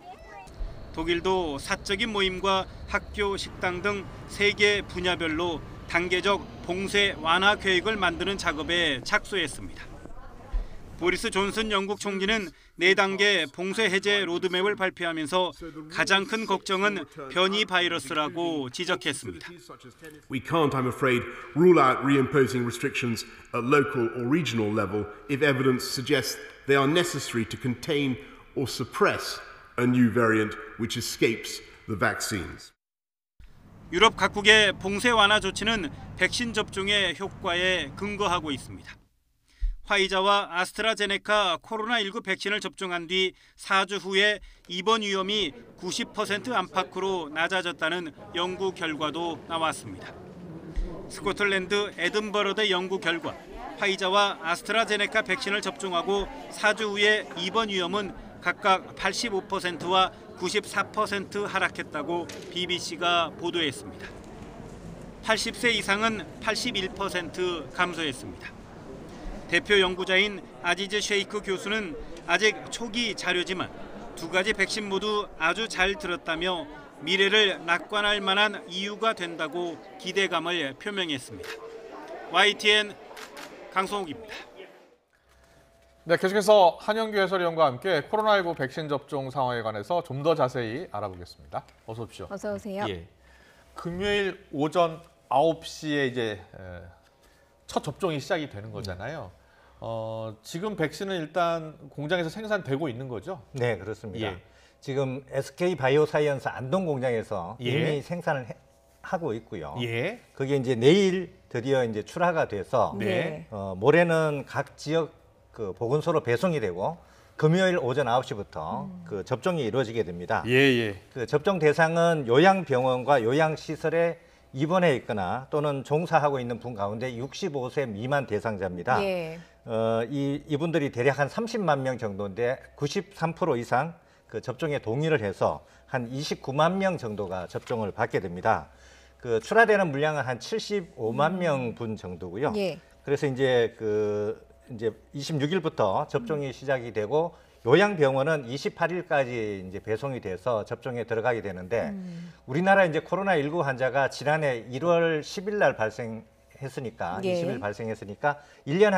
독일도 사적인 모임과 학교 식당 등 3개 분야별로 단계적 봉쇄 완화 계획을 만드는 작업에 착수했습니다. 보리스 존슨 영국 총리는 4단계 봉쇄 해제 로드맵을 발표하면서 가장 큰 걱정은 변이 바이러스라고 지적했습니다. We can't, I'm afraid, rule out reimposing restrictions at local or regional level if evidence suggests they are necessary to contain or suppress a new variant which escapes the vaccines. 유럽 각국의 봉쇄 완화 조치는 백신 접종의 효과에 근거하고 있습니다. 화이자와 아스트라제네카 코로나19 백신을 접종한 뒤 4주 후에 입원 위험이 90% 안팎으로 낮아졌다는 연구 결과도 나왔습니다. 스코틀랜드 에든버러대 연구 결과 화이자와 아스트라제네카 백신을 접종하고 4주 후에 입원 위험은 각각 85%와 94% 하락했다고 BBC가 보도했습니다. 80세 이상은 81% 감소했습니다. 대표 연구자인 아지즈 셰이크 교수는 아직 초기 자료지만 2가지 백신 모두 아주 잘 들었다며 미래를 낙관할 만한 이유가 된다고 기대감을 표명했습니다. YTN 강성욱입니다. 네, 계속해서 한영규 해설위원과 함께 코로나19 백신 접종 상황에 관해서 좀 더 자세히 알아보겠습니다. 어서 오십시오. 어서 오세요. 예. 금요일 오전 9시에 이제 첫 접종이 시작이 되는 거잖아요. 지금 백신은 일단 공장에서 생산되고 있는 거죠? 네, 그렇습니다. 예. 지금 SK 바이오사이언스 안동 공장에서 예. 이미 생산을 하고 있고요. 예. 그게 이제 내일 드디어 이제 출하가 돼서 네. 모레는 각 지역 그 보건소로 배송이 되고 금요일 오전 9시부터 그 접종이 이루어지게 됩니다. 예. 그 접종 대상은 요양병원과 요양시설에 입원해 있거나 또는 종사하고 있는 분 가운데 65세 미만 대상자입니다. 예. 이분들이 대략 한 30만 명 정도인데 93% 이상 그 접종에 동의를 해서 한 29만 명 정도가 접종을 받게 됩니다. 그 출하되는 물량은 한 75만 명 분 정도고요. 예. 그래서 이제 26일부터 접종이 시작이 되고 요양병원은 28일까지 이제 배송이 돼서 접종에 들어가게 되는데 우리나라 이제 코로나19 환자가 지난해 1월 10일 날 발생했으니까 예. 20일 발생했으니까 1년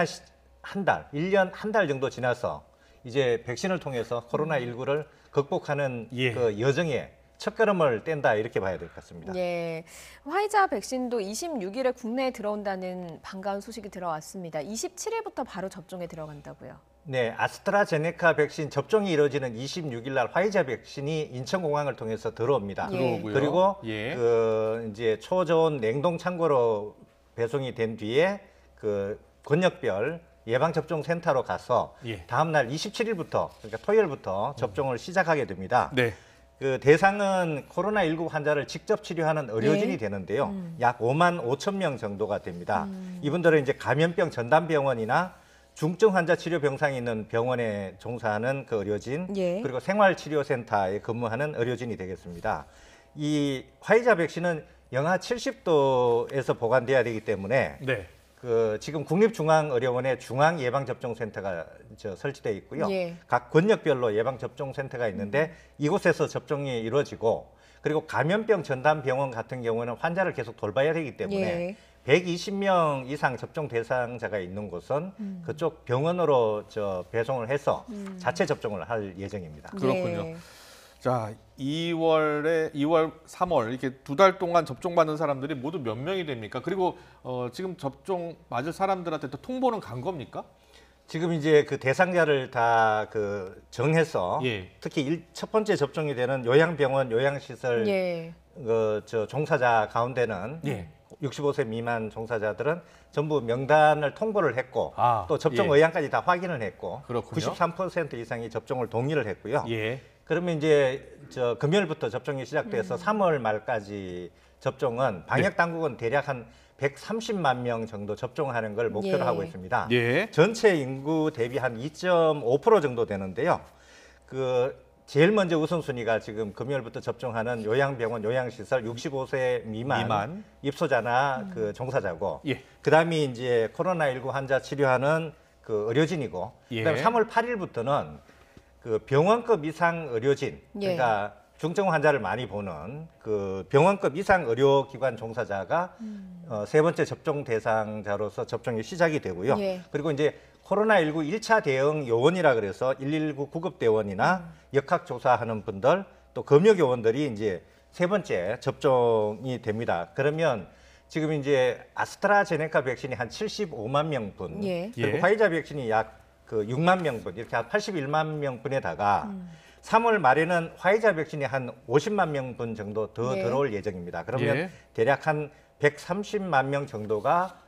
한 달 정도 지나서 이제 백신을 통해서 코로나19를 극복하는 그 여정에 첫걸음을 뗀다 이렇게 봐야 될 것 같습니다. 예, 화이자 백신도 26일에 국내에 들어온다는 반가운 소식이 들어왔습니다. 27일부터 바로 접종에 들어간다고요? 네, 아스트라제네카 백신 접종이 이루어지는 26일 날 화이자 백신이 인천공항을 통해서 들어옵니다. 들어오고요. 그리고 예. 그 이제 초저온 냉동 창고로 배송이 된 뒤에 그 권역별 예방접종 센터로 가서 다음 날 27일부터 그러니까 토요일부터 접종을 시작하게 됩니다. 네. 그 대상은 코로나19 환자를 직접 치료하는 의료진이 되는데요. 약 5만 5천 명 정도가 됩니다. 이분들은 이제 감염병 전담병원이나 중증 환자 치료 병상이 있는 병원에 종사하는 그 의료진, 그리고 생활치료센터에 근무하는 의료진이 되겠습니다. 이 화이자 백신은 영하 70도에서 보관돼야 되기 때문에 그 지금 국립중앙의료원에 중앙예방접종센터가 설치되어 있고요. 각 권역별로 예방접종센터가 있는데 이곳에서 접종이 이루어지고 그리고 감염병 전담병원 같은 경우는 환자를 계속 돌봐야 되기 때문에 120명 이상 접종 대상자가 있는 곳은 그쪽 병원으로 배송을 해서 자체 접종을 할 예정입니다. 그렇군요. 자, 2월, 3월 이렇게 2달 동안 접종받는 사람들이 모두 몇 명이 됩니까? 그리고 지금 접종 맞을 사람들한테 또 통보는 간 겁니까? 지금 이제 그 대상자를 다 그 정해서 특히 첫 번째 접종이 되는 요양병원, 요양시설 종사자 가운데는 65세 미만 종사자들은 전부 명단을 통보를 했고 또 접종 예. 의향까지 다 확인을 했고 그렇군요. 93% 이상이 접종을 동의를 했고요. 예. 그러면 이제 금요일부터 접종이 시작돼서 3월 말까지 접종은 방역 당국은 대략 한 130만 명 정도 접종하는 걸 목표로 예. 하고 있습니다. 예. 전체 인구 대비 한 2.5% 정도 되는데요. 제일 먼저 우선순위가 지금 금요일부터 접종하는 요양병원, 요양시설 65세 미만. 입소자나 종사자고, 그다음이 이제 코로나19 환자 치료하는 의료진이고, 그다음에 3월 8일부터는 병원급 이상 의료진, 그러니까 중증 환자를 많이 보는 병원급 이상 의료기관 종사자가 세 번째 접종 대상자로서 접종이 시작이 되고요. 그리고 이제 코로나19 1차 대응 요원이라 그래서 119 구급대원이나 역학조사하는 분들, 또 검역요원들이 이제 세 번째 접종이 됩니다. 그러면 지금 이제 아스트라제네카 백신이 한 75만 명분, 그리고 화이자 백신이 약 6만 명분, 이렇게 한 81만 명분에다가 3월 말에는 화이자 백신이 한 50만 명분 정도 더 들어올 예정입니다. 그러면 대략 한 130만 명 정도가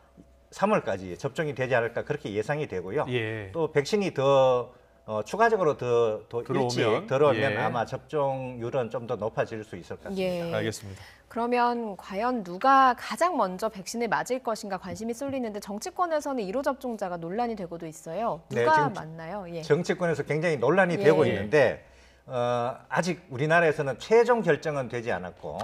3월까지 접종이 되지 않을까 그렇게 예상이 되고요. 또 백신이 더 추가적으로 더 일찍 들어오면 아마 접종률은 좀 더 높아질 수 있을 것 같습니다. 알겠습니다. 그러면 과연 누가 가장 먼저 백신을 맞을 것인가 관심이 쏠리는데 정치권에서는 1호 접종자가 논란이 되고도 있어요. 누가 맞나요? 정치권에서 굉장히 논란이 되고 있는데 아직 우리나라에서는 최종 결정은 되지 않았고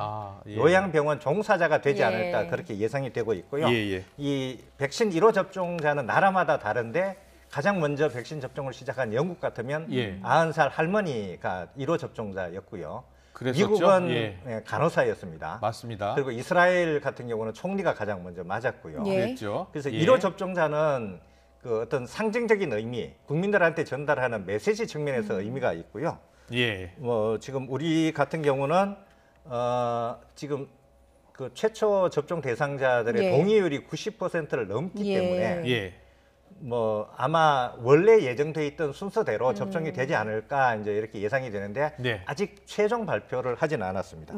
요양병원 종사자가 되지 않을까 그렇게 예상이 되고 있고요. 이 백신 1호 접종자는 나라마다 다른데 가장 먼저 백신 접종을 시작한 영국 같으면 90살 할머니가 1호 접종자였고요. 그랬었죠? 미국은 간호사였습니다. 맞습니다. 그리고 이스라엘 같은 경우는 총리가 가장 먼저 맞았고요. 그랬죠. 그래서 1호 접종자는 어떤 상징적인 의미, 국민들한테 전달하는 메시지 측면에서 의미가 있고요. 지금 우리 같은 경우는 지금 최초 접종 대상자들의 동의율이 90%를 넘기 때문에 아마 원래 예정돼 있던 순서대로 접종이 되지 않을까 이제 이렇게 예상이 되는데 아직 최종 발표를 하지는 않았습니다.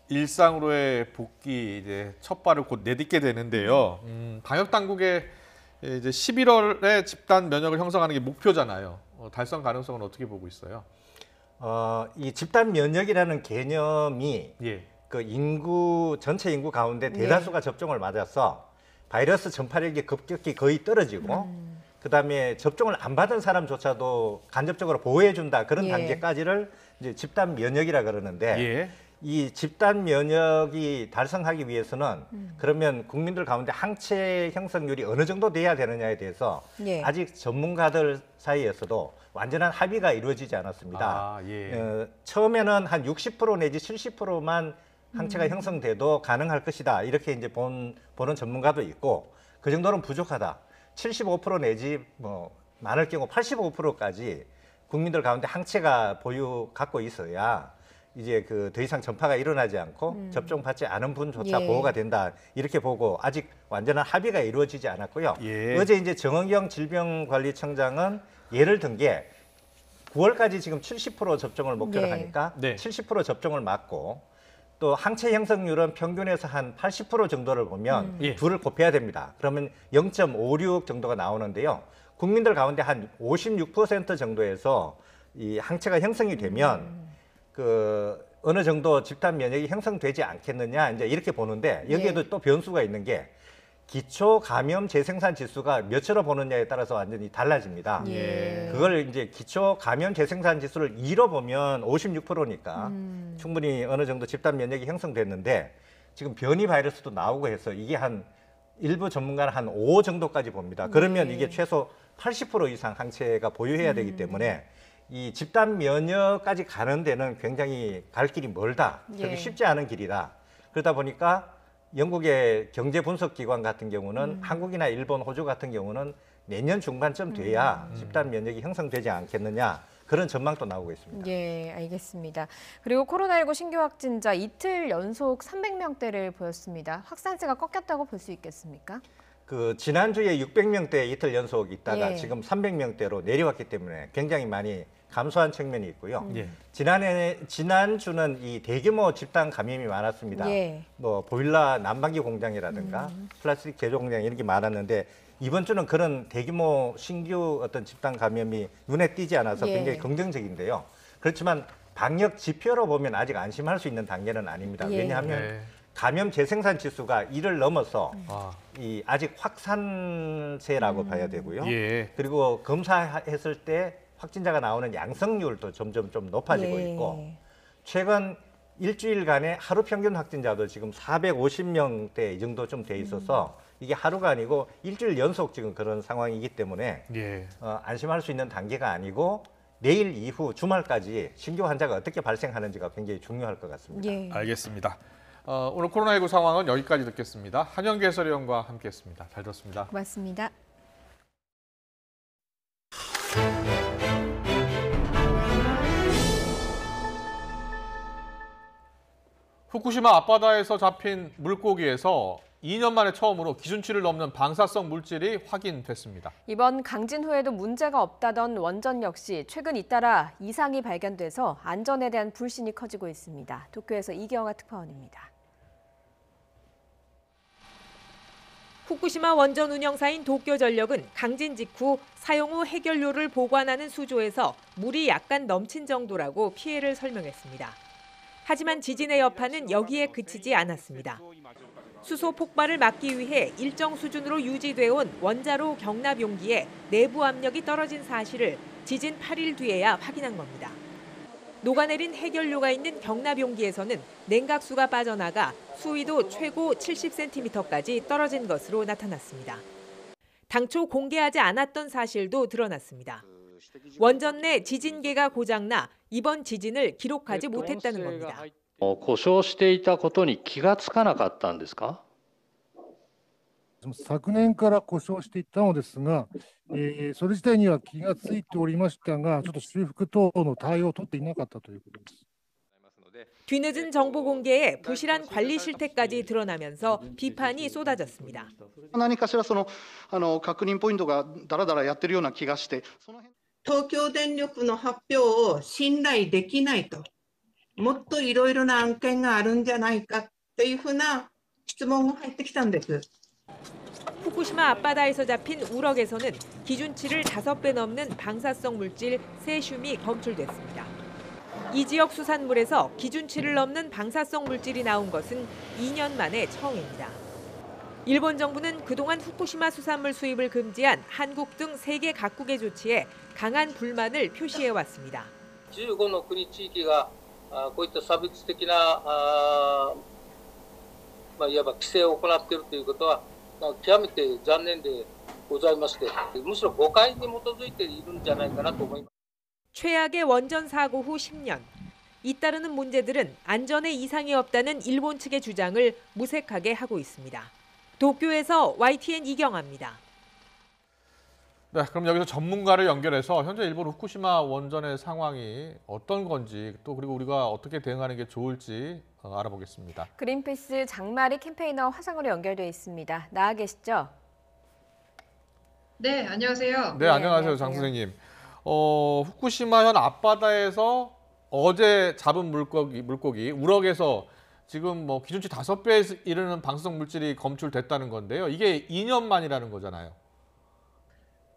일상으로의 복귀 이제 첫 발을 곧 내딛게 되는데요. 방역 당국의 이제 11월에 집단 면역을 형성하는 게 목표잖아요. 달성 가능성은 어떻게 보고 있어요? 이 집단 면역이라는 개념이 전체 인구 가운데 대다수가 접종을 맞아서 바이러스 전파력이 급격히 거의 떨어지고 그다음에 접종을 안 받은 사람조차도 간접적으로 보호해준다 그런 단계까지를 이제 집단 면역이라 그러는데 이 집단 면역이 달성하기 위해서는 그러면 국민들 가운데 항체 형성률이 어느 정도 돼야 되느냐에 대해서 아직 전문가들 사이에서도 완전한 합의가 이루어지지 않았습니다. 처음에는 한 60% 내지 70%만 항체가 형성돼도 가능할 것이다. 이렇게 이제 보는 전문가도 있고 그 정도는 부족하다. 75% 내지 많을 경우 85%까지 국민들 가운데 항체가 갖고 있어야 이제 더 이상 전파가 일어나지 않고 접종받지 않은 분조차 보호가 된다. 이렇게 보고 아직 완전한 합의가 이루어지지 않았고요. 어제 이제 정은경 질병관리청장은 예를 든 게 9월까지 지금 70% 접종을 목표로 하니까 70% 접종을 맞고 또 항체 형성률은 평균에서 한 80% 정도를 보면 둘을 곱해야 됩니다. 그러면 0.56 정도가 나오는데요. 국민들 가운데 한 56% 정도에서 이 항체가 형성이 되면 어느 정도 집단 면역이 형성되지 않겠느냐 이제 이렇게 보는데 여기에도 또 변수가 있는 게 기초 감염 재생산 지수가 몇으로 보느냐에 따라서 완전히 달라집니다. 그걸 이제 기초 감염 재생산 지수를 2로 보면 56%니까 충분히 어느 정도 집단 면역이 형성됐는데 지금 변이 바이러스도 나오고 해서 이게 일부 전문가는 한 5 정도까지 봅니다. 그러면 이게 최소 80% 이상 항체가 보유해야 되기 때문에 이 집단 면역까지 가는 데는 굉장히 갈 길이 멀다. 그리고 쉽지 않은 길이다. 그러다 보니까 영국의 경제 분석 기관 같은 경우는 한국이나 일본, 호주 같은 경우는 내년 중반쯤 돼야 집단 면역이 형성되지 않겠느냐 그런 전망도 나오고 있습니다. 알겠습니다. 그리고 코로나19 신규 확진자 이틀 연속 300명대를 보였습니다. 확산세가 꺾였다고 볼 수 있겠습니까? 그 지난주에 600명대 이틀 연속 있다가 예. 지금 300명대로 내려왔기 때문에 굉장히 많이 감소한 측면이 있고요. 예. 지난주는 이 대규모 집단 감염이 많았습니다. 예. 뭐 보일러 난방기 공장이라든가 플라스틱 제조 공장 이런 게 많았는데 이번 주는 그런 대규모 신규 어떤 집단 감염이 눈에 띄지 않아서 예. 굉장히 긍정적인데요. 그렇지만 방역 지표로 보면 아직 안심할 수 있는 단계는 아닙니다. 예. 왜냐하면 네. 감염 재생산 지수가 1을 넘어서 이 아직 확산세라고 봐야 되고요. 예. 그리고 검사했을 때 확진자가 나오는 양성률도 점점 좀 높아지고 예. 있고 최근 일주일간의 하루 평균 확진자도 지금 450명대 이 정도 좀 돼 있어서 이게 하루가 아니고 일주일 연속 지금 그런 상황이기 때문에 예. 안심할 수 있는 단계가 아니고 내일 이후 주말까지 신규 환자가 어떻게 발생하는지가 굉장히 중요할 것 같습니다. 예. 알겠습니다. 오늘 코로나19 상황은 여기까지 듣겠습니다. 한영기 해설위원과 함께했습니다. 잘 들었습니다. 고맙습니다. 후쿠시마 앞바다에서 잡힌 물고기에서 2년 만에 처음으로 기준치를 넘는 방사성 물질이 확인됐습니다. 이번 강진 후에도 문제가 없다던 원전 역시 최근 잇따라 이상이 발견돼서 안전에 대한 불신이 커지고 있습니다. 도쿄에서 이경아 특파원입니다. 후쿠시마 원전 운영사인 도쿄전력은 강진 직후 사용 후 해결료를 보관하는 수조에서 물이 약간 넘친 정도라고 피해를 설명했습니다. 하지만 지진의 여파는 여기에 그치지 않았습니다. 수소 폭발을 막기 위해 일정 수준으로 유지돼온 원자로 경납 용기에 내부 압력이 떨어진 사실을 지진 8일 뒤에야 확인한 겁니다. 녹아내린 해결료가 있는 경납 용기에서는 냉각수가 빠져나가 수위도 최고 70cm까지 떨어진 것으로 나타났습니다. 당초 공개하지 않았던 사실도 드러났습니다. 원전 내 지진계가 고장나 이번 지진을 기록하지 못했다는 겁니다. 故障していたことに気がつかなかったんですか？昨年から故障していたのですが、それ自体には気がついておりましたが、ちょっと修復等の対応を取っていなかったということです。 뒤늦은 정보 공개에 부실한 관리 실태까지 드러나면서 비판이 쏟아졌습니다. 何かしらその確認ポイントがだらだらやってるような気がして、東京電力の発表を信頼できないと、もっといろいろな案件があるんじゃないかというふうな質問が入ってきたんです。 후쿠시마 앞바다에서 잡힌 우럭에서는 기준치를 5배 넘는 방사성 물질 세슘이 검출됐습니다. 이 지역 수산물에서 기준치를 넘는 방사성 물질이 나온 것은 2년 만에 처음입니다. 일본 정부는 그동안 후쿠시마 수산물 수입을 금지한 한국 등 세계 각국의 조치에 강한 불만을 표시해왔습니다. 15の国地域がこういった差別的ないわば規制を行っているということは極めて残念でございまして、むしろ誤解に基づいているんじゃないかなと思います。 최악의 원전 사고 후 10년. 잇따르는 문제들은 안전에 이상이 없다는 일본 측의 주장을 무색하게 하고 있습니다. 도쿄에서 YTN 이경아입니다. 네, 그럼 여기서 전문가를 연결해서 현재 일본 후쿠시마 원전의 상황이 어떤 건지 또 그리고 우리가 어떻게 대응하는 게 좋을지 알아보겠습니다. 그린피스 장마리 캠페이너 화상으로 연결돼 있습니다. 나와 계시죠? 네, 안녕하세요. 네, 안녕하세요, 장 선생님. 후쿠시마현 앞바다에서 어제 잡은 물고기 우럭에서 지금 뭐 기준치 5배에 이르는 방사성 물질이 검출됐다는 건데요. 이게 2년 만이라는 거잖아요.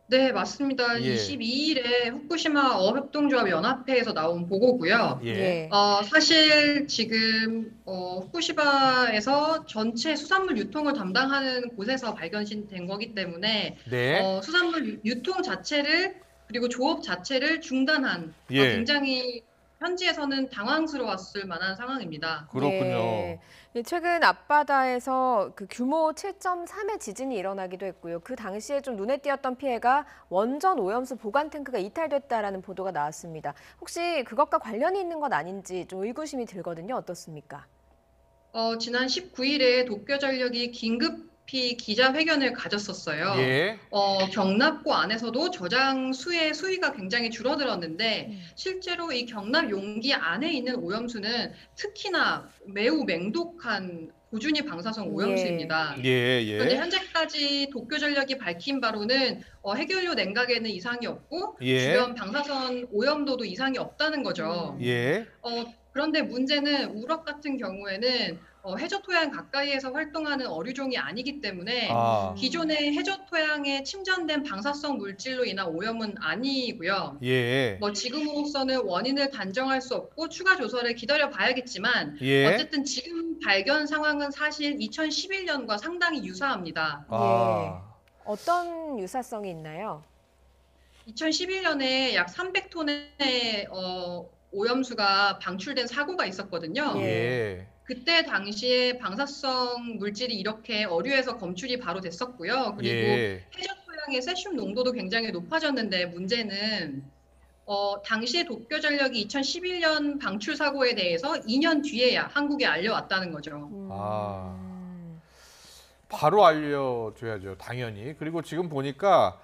네, 맞습니다. 예. 22일에 후쿠시마 어협동조합 연합회에서 나온 보고고요. 예. 사실 지금 후쿠시마에서 전체 수산물 유통을 담당하는 곳에서 발견된 거기 때문에 네. 수산물 유통 자체를 그리고 조업 자체를 중단한 예. 굉장히 현지에서는 당황스러웠을 만한 상황입니다. 그렇군요. 네. 최근 앞바다에서 그 규모 7.3의 지진이 일어나기도 했고요. 그 당시에 좀 눈에 띄었던 피해가 원전 오염수 보관 탱크가 이탈됐다라는 보도가 나왔습니다. 혹시 그것과 관련이 있는 것 아닌지 좀 의구심이 들거든요. 어떻습니까? 지난 19일에 도쿄전력이 긴급히 기자회견을 가졌었어요. 예. 경납고 안에서도 저장 수의 수위가 굉장히 줄어들었는데 실제로 이 경납 용기 안에 있는 오염수는 특히나 매우 맹독한 고준위 방사성 오염수입니다. 그런데 현재까지 도쿄전력이 밝힌 바로는 해결료 냉각에는 이상이 없고 주변 방사선 오염도도 이상이 없다는 거죠. 그런데 문제는 우럭 같은 경우에는 해저 토양 가까이에서 활동하는 어류종이 아니기 때문에 기존의 해저 토양에 침전된 방사성 물질로 인한 오염은 아니고요. 지금으로서는 원인을 단정할 수 없고 추가 조사를 기다려 봐야겠지만 어쨌든 지금 발견 상황은 사실 2011년과 상당히 유사합니다. 어떤 유사성이 있나요? 2011년에 약 300톤의 오염수가 방출된 사고가 있었거든요. 그때 당시에 방사성 물질이 이렇게 어류에서 검출이 바로 됐었고요. 그리고 해저 토양의 세슘 농도도 굉장히 높아졌는데 문제는 당시에 도쿄전력이 2011년 방출 사고에 대해서 2년 뒤에야 한국에 알려왔다는 거죠. 바로 알려줘야죠, 당연히. 그리고 지금 보니까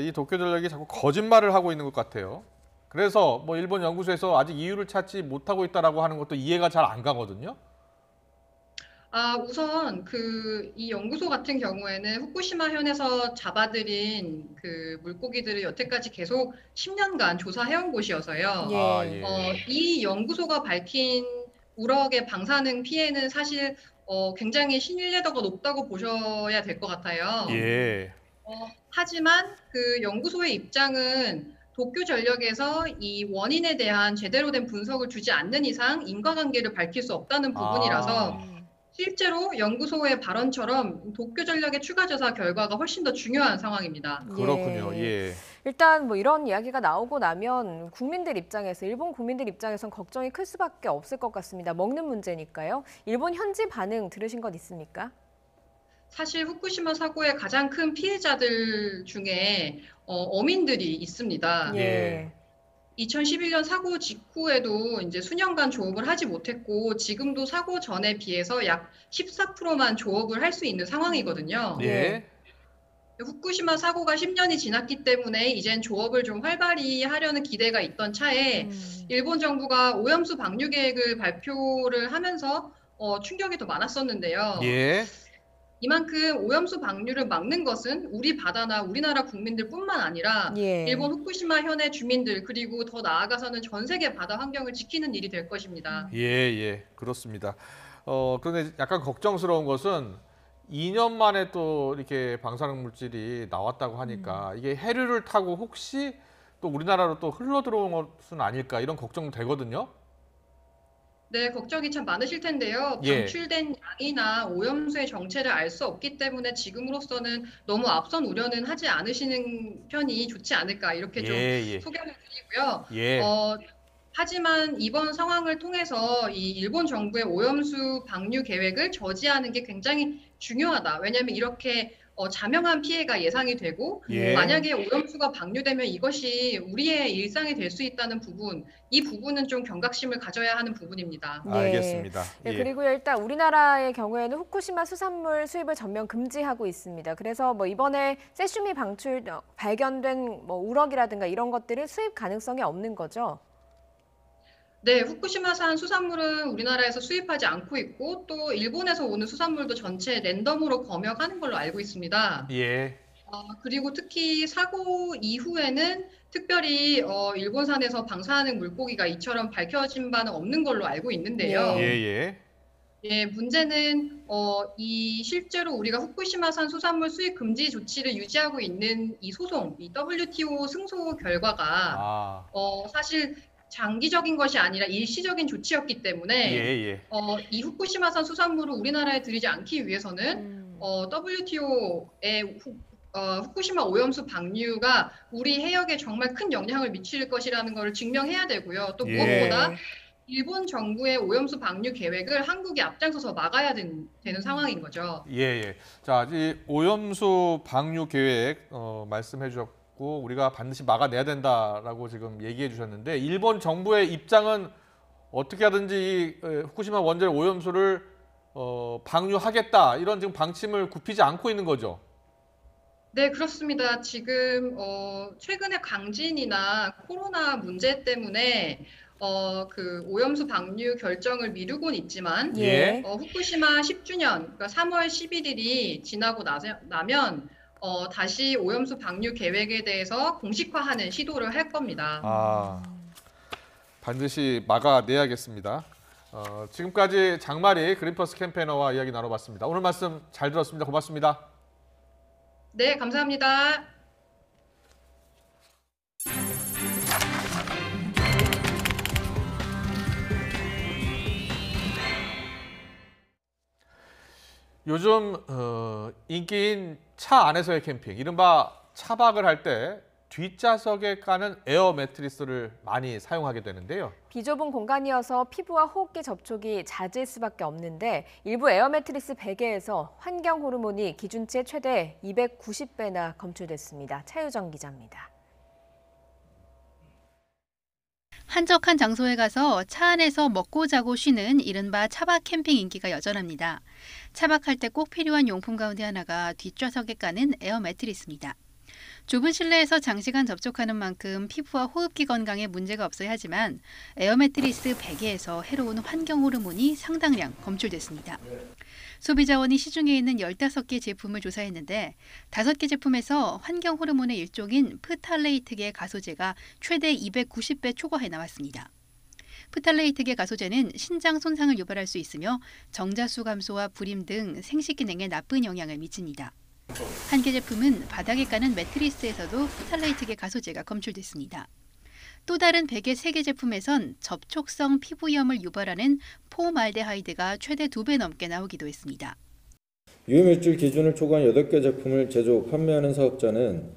이 도쿄전력이 자꾸 거짓말을 하고 있는 것 같아요. 그래서 뭐 일본 연구소에서 아직 이유를 찾지 못하고 있다라고 하는 것도 이해가 잘 안 가거든요. 우선 이 연구소 같은 경우에는 후쿠시마 현에서 잡아들인 그 물고기들을 여태까지 계속 10년간 조사해온 곳이어서요. 이 연구소가 밝힌 우럭의 방사능 피해는 사실 굉장히 신뢰도가 높다고 보셔야 될 것 같아요. 하지만 그 연구소의 입장은 도쿄전력에서 이 원인에 대한 제대로 된 분석을 주지 않는 이상 인과관계를 밝힐 수 없다는 부분이라서 실제로 연구소의 발언처럼 도쿄전력의 추가 조사 결과가 훨씬 더 중요한 상황입니다. 그렇군요. 일단 뭐 이런 이야기가 나오고 나면 국민들 입장에서, 일본 국민들 입장에선 걱정이 클 수밖에 없을 것 같습니다. 먹는 문제니까요. 일본 현지 반응 들으신 것 있습니까? 사실 후쿠시마 사고의 가장 큰 피해자들 중에 어민들이 있습니다. 2011년 사고 직후에도 이제 수년간 조업을 하지 못했고 지금도 사고 전에 비해서 약 14%만 조업을 할 수 있는 상황이거든요. 후쿠시마 사고가 10년이 지났기 때문에 이젠 조업을 좀 활발히 하려는 기대가 있던 차에 일본 정부가 오염수 방류 계획을 발표를 하면서 충격이 더 많았었는데요. 이만큼 오염수 방류를 막는 것은 우리 바다나 우리나라 국민들뿐만 아니라 일본 후쿠시마 현의 주민들 그리고 더 나아가서는 전 세계 바다 환경을 지키는 일이 될 것입니다. 그렇습니다. 그런데 약간 걱정스러운 것은 2년 만에 또 이렇게 방사능 물질이 나왔다고 하니까 이게 해류를 타고 혹시 또 우리나라로 또 흘러 들어온 것은 아닐까 이런 걱정도 되거든요. 네, 걱정이 참 많으실 텐데요. 방출된 양이나 오염수의 정체를 알 수 없기 때문에 지금으로서는 너무 앞선 우려는 하지 않으시는 편이 좋지 않을까 이렇게 좀 소견을 드리고요. 하지만 이번 상황을 통해서 이 일본 정부의 오염수 방류 계획을 저지하는 게 굉장히 중요하다. 왜냐하면 이렇게 자명한 피해가 예상이 되고 만약에 오염수가 방류되면 이것이 우리의 일상이 될 수 있다는 부분, 이 부분은 좀 경각심을 가져야 하는 부분입니다. 알겠습니다. 그리고 일단 우리나라의 경우에는 후쿠시마 수산물 수입을 전면 금지하고 있습니다. 그래서 뭐 이번에 세슘이 발견된 뭐 우럭이라든가 이런 것들은 수입 가능성이 없는 거죠? 네, 후쿠시마산 수산물은 우리나라에서 수입하지 않고 있고 또 일본에서 오는 수산물도 전체 랜덤으로 검역하는 걸로 알고 있습니다. 그리고 특히 사고 이후에는 특별히 일본산에서 방사능 물고기가 이처럼 밝혀진 바는 없는 걸로 알고 있는데요. 문제는 이 실제로 우리가 후쿠시마산 수산물 수입 금지 조치를 유지하고 있는 이 소송, 이 WTO 승소 결과가 사실 장기적인 것이 아니라 일시적인 조치였기 때문에 이 후쿠시마산 수산물을 우리나라에 들이지 않기 위해서는 WTO의 후쿠시마 오염수 방류가 우리 해역에 정말 큰 영향을 미칠 것이라는 것을 증명해야 되고요. 또 무엇보다 일본 정부의 오염수 방류 계획을 한국이 앞장서서 막아야 되는 상황인 거죠. 자, 이 오염수 방류 계획 말씀해 주셨고 우리가 반드시 막아내야 된다라고 지금 얘기해 주셨는데 일본 정부의 입장은 어떻게 하든지 후쿠시마 원전 오염수를 방류하겠다 이런 지금 방침을 굽히지 않고 있는 거죠? 네, 그렇습니다. 지금 최근에 강진이나 코로나 문제 때문에 그 오염수 방류 결정을 미루곤 있지만 후쿠시마 10주년, 그러니까 3월 11일이 지나고 나면 다시 오염수 방류 계획에 대해서 공식화하는 시도를 할 겁니다. 반드시 막아내야겠습니다. 지금까지 장마리 그린퍼스 캠페이너와 이야기 나눠봤습니다. 오늘 말씀 잘 들었습니다. 고맙습니다. 네, 감사합니다. 요즘 인기인 차 안에서의 캠핑, 이른바 차박을 할 때 뒷좌석에 까는 에어 매트리스를 많이 사용하게 되는데요. 비좁은 공간이어서 피부와 호흡기 접촉이 잦을 수밖에 없는데 일부 에어 매트리스 베개에서 환경 호르몬이 기준치의 최대 290배나 검출됐습니다. 차유정 기자입니다. 한적한 장소에 가서 차 안에서 먹고 자고 쉬는 이른바 차박 캠핑 인기가 여전합니다. 차박할 때 꼭 필요한 용품 가운데 하나가 뒷좌석에 까는 에어 매트리스입니다. 좁은 실내에서 장시간 접촉하는 만큼 피부와 호흡기 건강에 문제가 없어야 하지만 에어 매트리스 베개에서 해로운 환경 호르몬이 상당량 검출됐습니다. 소비자원이 시중에 있는 15개 제품을 조사했는데 5개 제품에서 환경 호르몬의 일종인 프탈레이트계 가소제가 최대 290배 초과해 나왔습니다. 프탈레이트계 가소제는 신장 손상을 유발할 수 있으며 정자수 감소와 불임 등 생식 기능에 나쁜 영향을 미칩니다. 한 개 제품은 바닥에 까는 매트리스에서도 프탈레이트계 가소제가 검출됐습니다. 또 다른 베개 3개 제품에선 접촉성 피부염을 유발하는 포말데하이드가 최대 2배 넘게 나오기도 했습니다. 유해물질 기준을 초과한 8개 제품을 제조, 판매하는 사업자는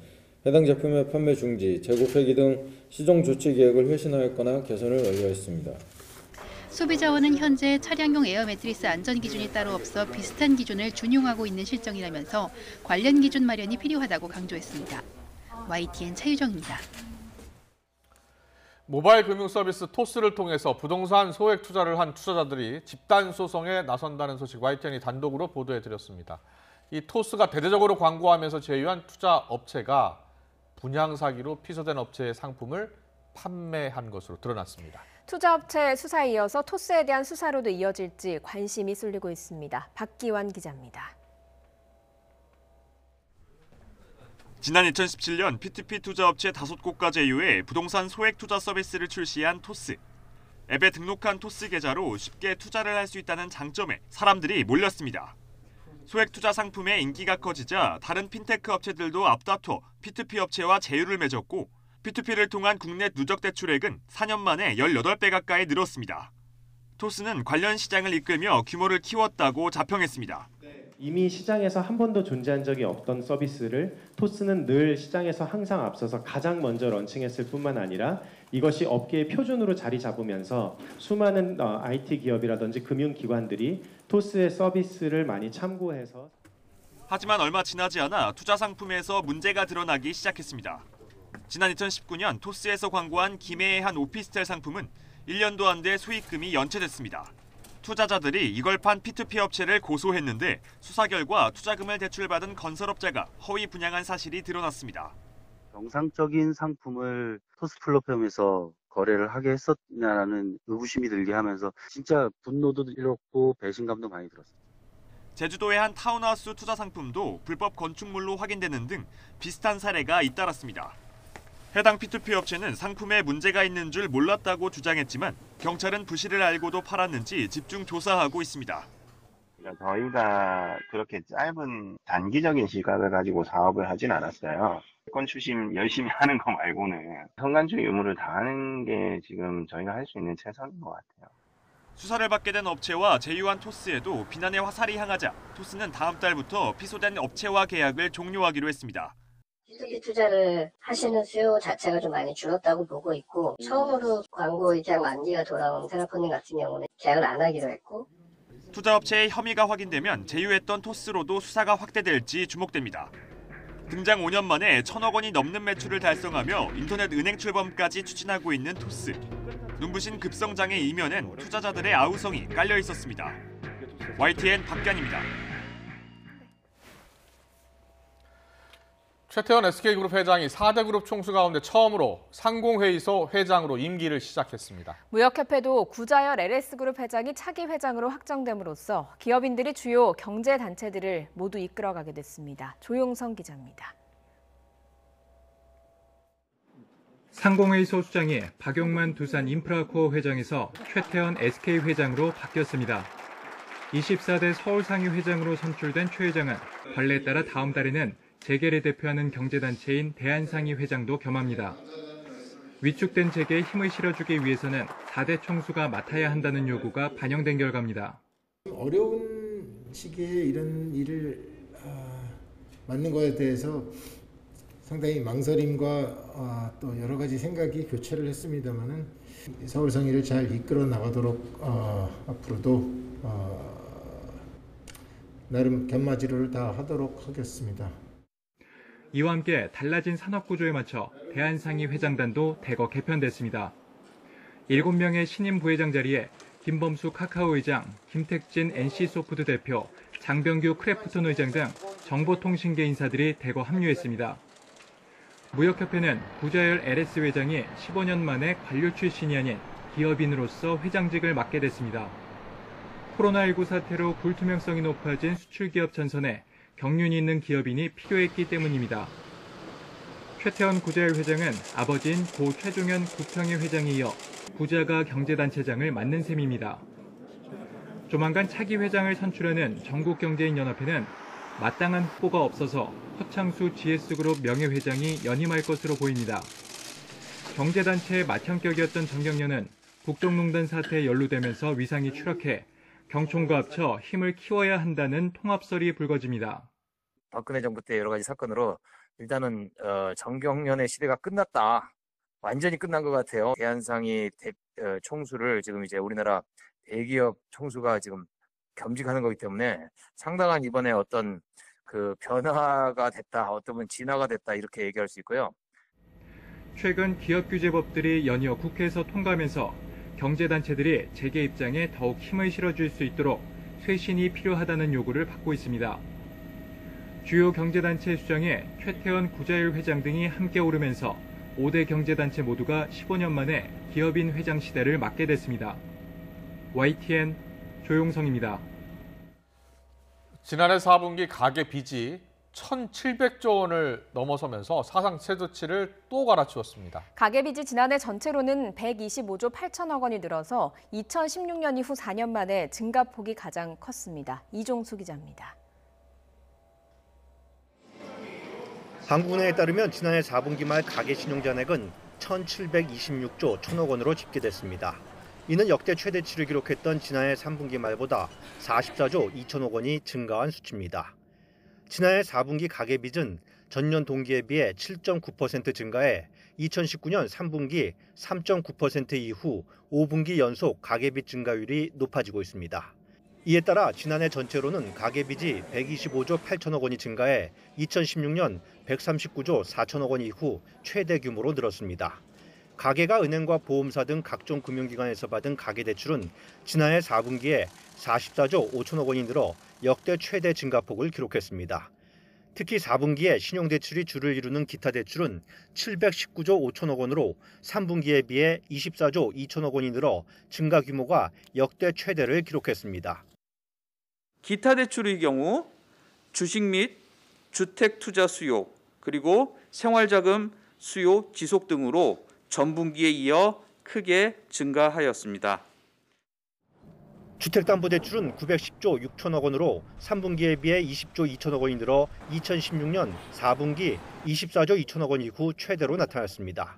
해당 제품의 판매 중지, 재고 폐기 등 시정 조치 계획을 회신하였거나 개선을 완료했습니다. 소비자원은 현재 차량용 에어 매트리스 안전 기준이 따로 없어 비슷한 기준을 준용하고 있는 실정이라면서 관련 기준 마련이 필요하다고 강조했습니다. YTN 차유정입니다. 모바일 금융 서비스 토스를 통해서 부동산 소액 투자를 한 투자자들이 집단 소송에 나선다는 소식 YTN이 단독으로 보도해드렸습니다. 이 토스가 대대적으로 광고하면서 제휴한 투자 업체가 분양 사기로 피소된 업체의 상품을 판매한 것으로 드러났습니다. 투자업체 수사에 이어서 토스에 대한 수사로도 이어질지 관심이 쏠리고 있습니다. 박기환 기자입니다. 지난 2017년 P2P 투자업체 5곳과 제휴해 부동산 소액 투자 서비스를 출시한 토스. 앱에 등록한 토스 계좌로 쉽게 투자를 할 수 있다는 장점에 사람들이 몰렸습니다. 소액 투자 상품의 인기가 커지자 다른 핀테크 업체들도 앞다퉈 P2P 업체와 제휴를 맺었고 P2P를 통한 국내 누적 대출액은 4년 만에 18배 가까이 늘었습니다. 토스는 관련 시장을 이끌며 규모를 키웠다고 자평했습니다. 이미 시장에서 한 번도 존재한 적이 없던 서비스를 토스는 늘 시장에서 항상 앞서서 가장 먼저 런칭했을 뿐만 아니라 이것이 업계의 표준으로 자리 잡으면서 수많은 IT 기업이라든지 금융기관들이 토스의 서비스를 많이 참고해서 하지만 얼마 지나지 않아 투자 상품에서 문제가 드러나기 시작했습니다. 지난 2019년 토스에서 광고한 김해의 한 오피스텔 상품은 1년도 안 돼 수익금이 연체됐습니다. 투자자들이 이걸 판 P2P 업체를 고소했는데 수사 결과 투자금을 대출받은 건설업자가 허위 분양한 사실이 드러났습니다. 정상적인 상품을 토스 플랫폼에서 거래를 하게 했었냐라는 의구심이 들게 하면서 진짜 분노도 일었고 배신감도 많이 들었습니다. 제주도의 한 타운하우스 투자 상품도 불법 건축물로 확인되는 등 비슷한 사례가 잇따랐습니다. 해당 P2P 업체는 상품에 문제가 있는 줄 몰랐다고 주장했지만 경찰은 부실을 알고도 팔았는지 집중 조사하고 있습니다. 저희가 그렇게 짧은 단기적인 시각을 가지고 사업을 하진 않았어요. 건추심 열심히 하는 거 말고는 성간주의 의무를 다하는 게 지금 저희가 할 수 있는 최선인 것 같아요. 수사를 받게 된 업체와 제휴한 토스에도 비난의 화살이 향하자 토스는 다음 달부터 피소된 업체와 계약을 종료하기로 했습니다. P2P 투자를 하시는 수요 자체가 좀 많이 줄었다고 보고 있고 처음으로 광고 계약 만기가 돌아온 세라폰님 같은 경우는 계약을 안 하기로 했고 투자업체의 혐의가 확인되면 제휴했던 토스로도 수사가 확대될지 주목됩니다. 등장 5년 만에 1,000억 원이 넘는 매출을 달성하며 인터넷 은행 출범까지 추진하고 있는 토스. 눈부신 급성장의 이면엔 투자자들의 아우성이 깔려 있었습니다. YTN 박견입니다. 최태원 SK그룹 회장이 4대 그룹 총수 가운데 처음으로 상공회의소 회장으로 임기를 시작했습니다. 무역협회도 구자열 LS그룹 회장이 차기 회장으로 확정됨으로써 기업인들이 주요 경제단체들을 모두 이끌어가게 됐습니다. 조용성 기자입니다. 상공회의소 수장이 박용만 두산 인프라코어 회장에서 최태원 SK 회장으로 바뀌었습니다. 24대 서울상위 회장으로 선출된 최 회장은 관례에 따라 다음 달에는 재계를 대표하는 경제단체인 대한상위 회장도 겸합니다. 위축된 재계에 힘을 실어주기 위해서는 4대 총수가 맡아야 한다는 요구가 반영된 결과입니다. 어려운 시기에 이런 일을 맡는 것에 대해서 상당히 망설임과 또 여러 가지 생각이 교차를 했습니다만은 서울상위를 잘 이끌어 나가도록 앞으로도 나름 견마지를 다 하도록 하겠습니다. 이와 함께 달라진 산업구조에 맞춰 대한상위 회장단도 대거 개편됐습니다. 7명의 신임 부회장 자리에 김범수 카카오 회장, 김택진 NC소프트 대표, 장병규 크래프톤 회장 등 정보통신계 인사들이 대거 합류했습니다. 무역협회는 구자열 LS 회장이 15년 만에 관료 출신이 아닌 기업인으로서 회장직을 맡게 됐습니다. 코로나19 사태로 불투명성이 높아진 수출기업 전선에 경륜이 있는 기업인이 필요했기 때문입니다. 최태원 구자열 회장은 아버지인 고 최종현 국평회 회장에 이어 구자가 경제단체장을 맡는 셈입니다. 조만간 차기 회장을 선출하는 전국경제인연합회는 마땅한 후보가 없어서 허창수 GS그룹 명예회장이 연임할 것으로 보입니다. 경제단체의 맏형격이었던 정경련은 국정농단 사태에 연루되면서 위상이 추락해 경총과 합쳐 힘을 키워야 한다는 통합설이 불거집니다. 박근혜 정부 때 여러 가지 사건으로 일단은 정경련의 시대가 끝났다. 완전히 끝난 것 같아요. 대한상위 총수를 지금 이제 우리나라 대기업 총수가 지금 겸직하는 거기 때문에 상당한 이번에 어떤 그 변화가 됐다, 어떤 진화가 됐다 이렇게 얘기할 수 있고요. 최근 기업규제법들이 연이어 국회에서 통과하면서 경제단체들이 재계 입장에 더욱 힘을 실어줄 수 있도록 쇄신이 필요하다는 요구를 받고 있습니다. 주요 경제단체 수장에 최태원 구자열 회장 등이 함께 오르면서 5대 경제단체 모두가 15년 만에 기업인 회장 시대를 맞게 됐습니다. YTN 조용성입니다. 지난해 4분기 가계 빚이 1,700조 원을 넘어서면서 사상 최저치를 또 갈아치웠습니다. 가계빚이 지난해 전체로는 125조 8천억 원이 늘어서 2016년 이후 4년 만에 증가폭이 가장 컸습니다. 이종수 기자입니다. 한국은행에 따르면 지난해 4분기 말 가계신용잔액은 1,726조 1천억 원으로 집계됐습니다. 이는 역대 최대치를 기록했던 지난해 3분기 말보다 44조 2천억 원이 증가한 수치입니다. 지난해 4분기 가계빚은 전년 동기에 비해 7.9% 증가해 2019년 3분기 3.9% 이후 5분기 연속 가계빚 증가율이 높아지고 있습니다. 이에 따라 지난해 전체로는 가계빚이 125조 8천억 원이 증가해 2016년 139조 4천억 원 이후 최대 규모로 늘었습니다. 가계가 은행과 보험사 등 각종 금융기관에서 받은 가계대출은 지난해 4분기에 44조 5천억 원이 늘어 역대 최대 증가폭을 기록했습니다. 특히 4분기에 신용대출이 주를 이루는 기타 대출은 719조 5천억 원으로 3분기에 비해 24조 2천억 원이 늘어 증가 규모가 역대 최대를 기록했습니다. 기타 대출의 경우 주식 및 주택 투자 수요, 그리고 생활자금 수요 지속 등으로 전분기에 이어 크게 증가하였습니다. 주택담보대출은 910조 6천억 원으로 3분기에 비해 20조 2천억 원이 늘어 2016년 4분기 24조 2천억 원 이후 최대로 나타났습니다.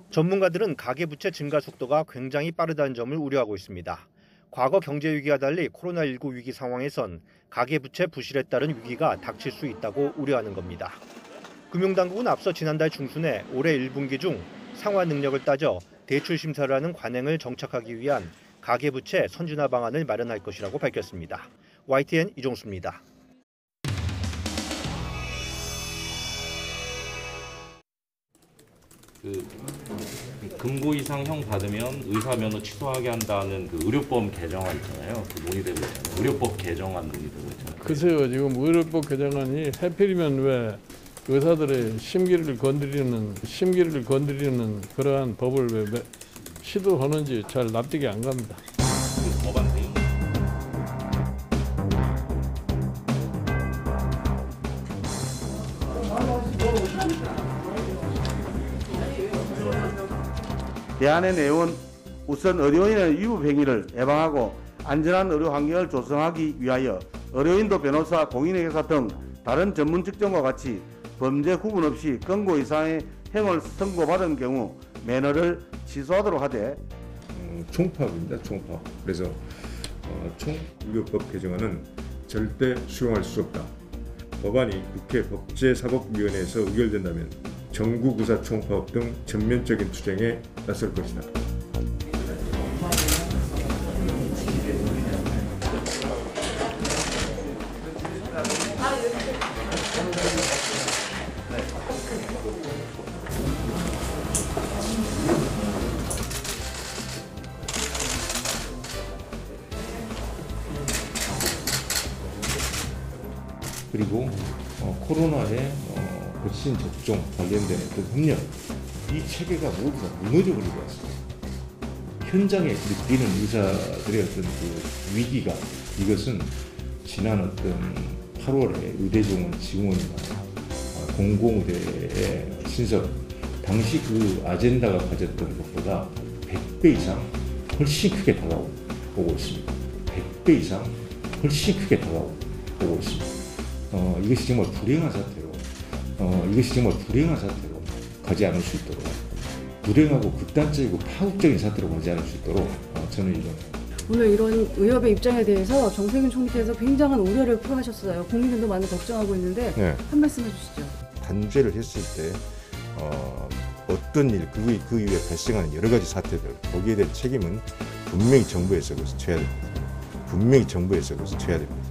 전문가들은 가계부채 증가 속도가 굉장히 빠르다는 점을 우려하고 있습니다. 과거 경제위기와 달리 코로나19 위기 상황에선 가계부채 부실에 따른 위기가 닥칠 수 있다고 우려하는 겁니다. 금융당국은 앞서 지난달 중순에 올해 1분기 중 상환 능력을 따져 대출 심사를 하는 관행을 정착하기 위한 가계부채 선진화 방안을 마련할 것이라고 밝혔습니다. YTN 이종수입니다. 금고 이상 형 받으면 의사 면허 취소하게 한다는 그 의료법 개정안 있잖아요. 그 논의되고 있잖아요. 의료법 개정안 논의되고 있잖아요. 글쎄요, 지금 의료법 개정안이 하필이면 왜 의사들의 심기를 건드리는 그러한 법을 왜 시도하는지 잘 납득이 안 갑니다. 대안의 내용은 우선 의료인의 위법 행위를 예방하고 안전한 의료 환경을 조성하기 위하여 의료인도 변호사, 공인회계사 등 다른 전문 직종과 같이 범죄 구분 없이 권고 이상의 형을 선고받은 경우 면허를 취소하도록 하되 총파업입니다. 총파업. 그래서 총의료법 개정안은 절대 수용할 수 없다. 법안이 국회 법제사법위원회에서 의결된다면 전국의사 총파업 등 전면적인 투쟁에 나설 것이다. 그리고 코로나의 백신 접종 관련된 어떤 협력, 이 체계가 모두 다 무너져버리고 왔습니다. 현장에 느끼는 의사들의 어떤 그 위기가, 이것은 지난 어떤 8월에 의대정원 증원이나 공공의대의 신설, 당시 그 아젠다가 가졌던 것보다 100배 이상 훨씬 크게 다가오고 있습니다. 100배 이상 훨씬 크게 다가오고 있습니다. 이것이 정말 불행한 사태로 가지 않을 수 있도록, 불행하고 극단적이고 파국적인 사태로 가지 않을 수 있도록 저는 이런. 오늘 이런 의협의 입장에 대해서 정세균 총리께서 굉장한 우려를 표하셨어요. 국민들도 많이 걱정하고 있는데 네. 한 말씀 해주시죠. 단죄를 했을 때 어떤 일, 그 이후에 발생하는 여러 가지 사태들, 거기에 대한 책임은 분명히 정부에서 그것을 져야 됩니다. 분명히 정부에서 그것을 져야 됩니다.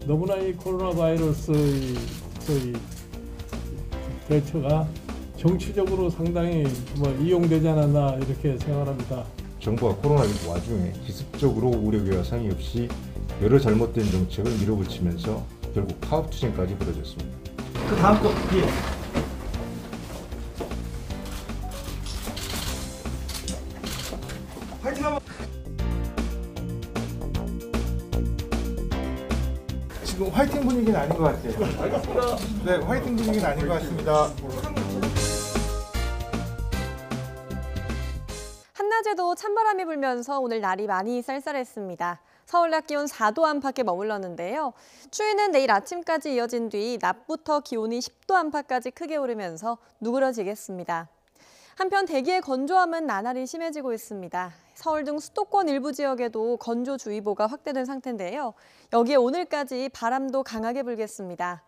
너무나 이 코로나 바이러스의 대처가 정치적으로 상당히 이용되지 않았나 이렇게 생각합니다. 정부가 코로나19 와중에 기습적으로 우려와 상의 없이 여러 잘못된 정책을 밀어붙이면서 결국 파업 투쟁까지 벌어졌습니다. 그 다음 거 뒤에. 화이팅 한번. 지금 화이팅 분위기는 아닌 것 같아요. 알겠습니다. 네, 화이팅 분위기는 아닌 것 같습니다. 한낮에도 찬바람이 불면서 오늘 날이 많이 쌀쌀했습니다. 서울 낮 기온 4도 안팎에 머물렀는데요. 추위는 내일 아침까지 이어진 뒤 낮부터 기온이 10도 안팎까지 크게 오르면서 누그러지겠습니다. 한편 대기의 건조함은 나날이 심해지고 있습니다. 서울 등 수도권 일부 지역에도 건조주의보가 확대된 상태인데요. 여기에 오늘까지 바람도 강하게 불겠습니다.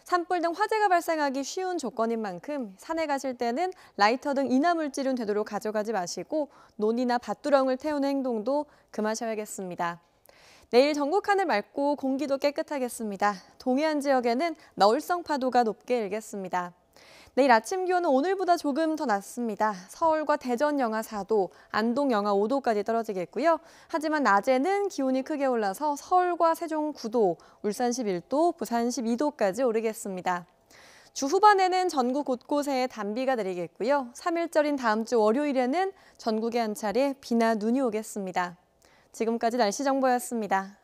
산불 등 화재가 발생하기 쉬운 조건인 만큼 산에 가실 때는 라이터 등 인화물질은 되도록 가져가지 마시고 논이나 밭두렁을 태우는 행동도 금하셔야겠습니다. 내일 전국 하늘 맑고 공기도 깨끗하겠습니다. 동해안 지역에는 너울성 파도가 높게 일겠습니다. 내일 아침 기온은 오늘보다 조금 더 낮습니다. 서울과 대전 영하 4도, 안동 영하 5도까지 떨어지겠고요. 하지만 낮에는 기온이 크게 올라서 서울과 세종 9도, 울산 11도, 부산 12도까지 오르겠습니다. 주 후반에는 전국 곳곳에 단비가 내리겠고요. 3일절인 다음 주 월요일에는 전국에 한 차례 비나 눈이 오겠습니다. 지금까지 날씨 정보였습니다.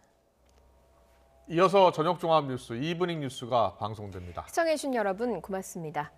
이어서 저녁 종합 뉴스 이브닝 뉴스가 방송됩니다. 시청해주신 여러분 고맙습니다.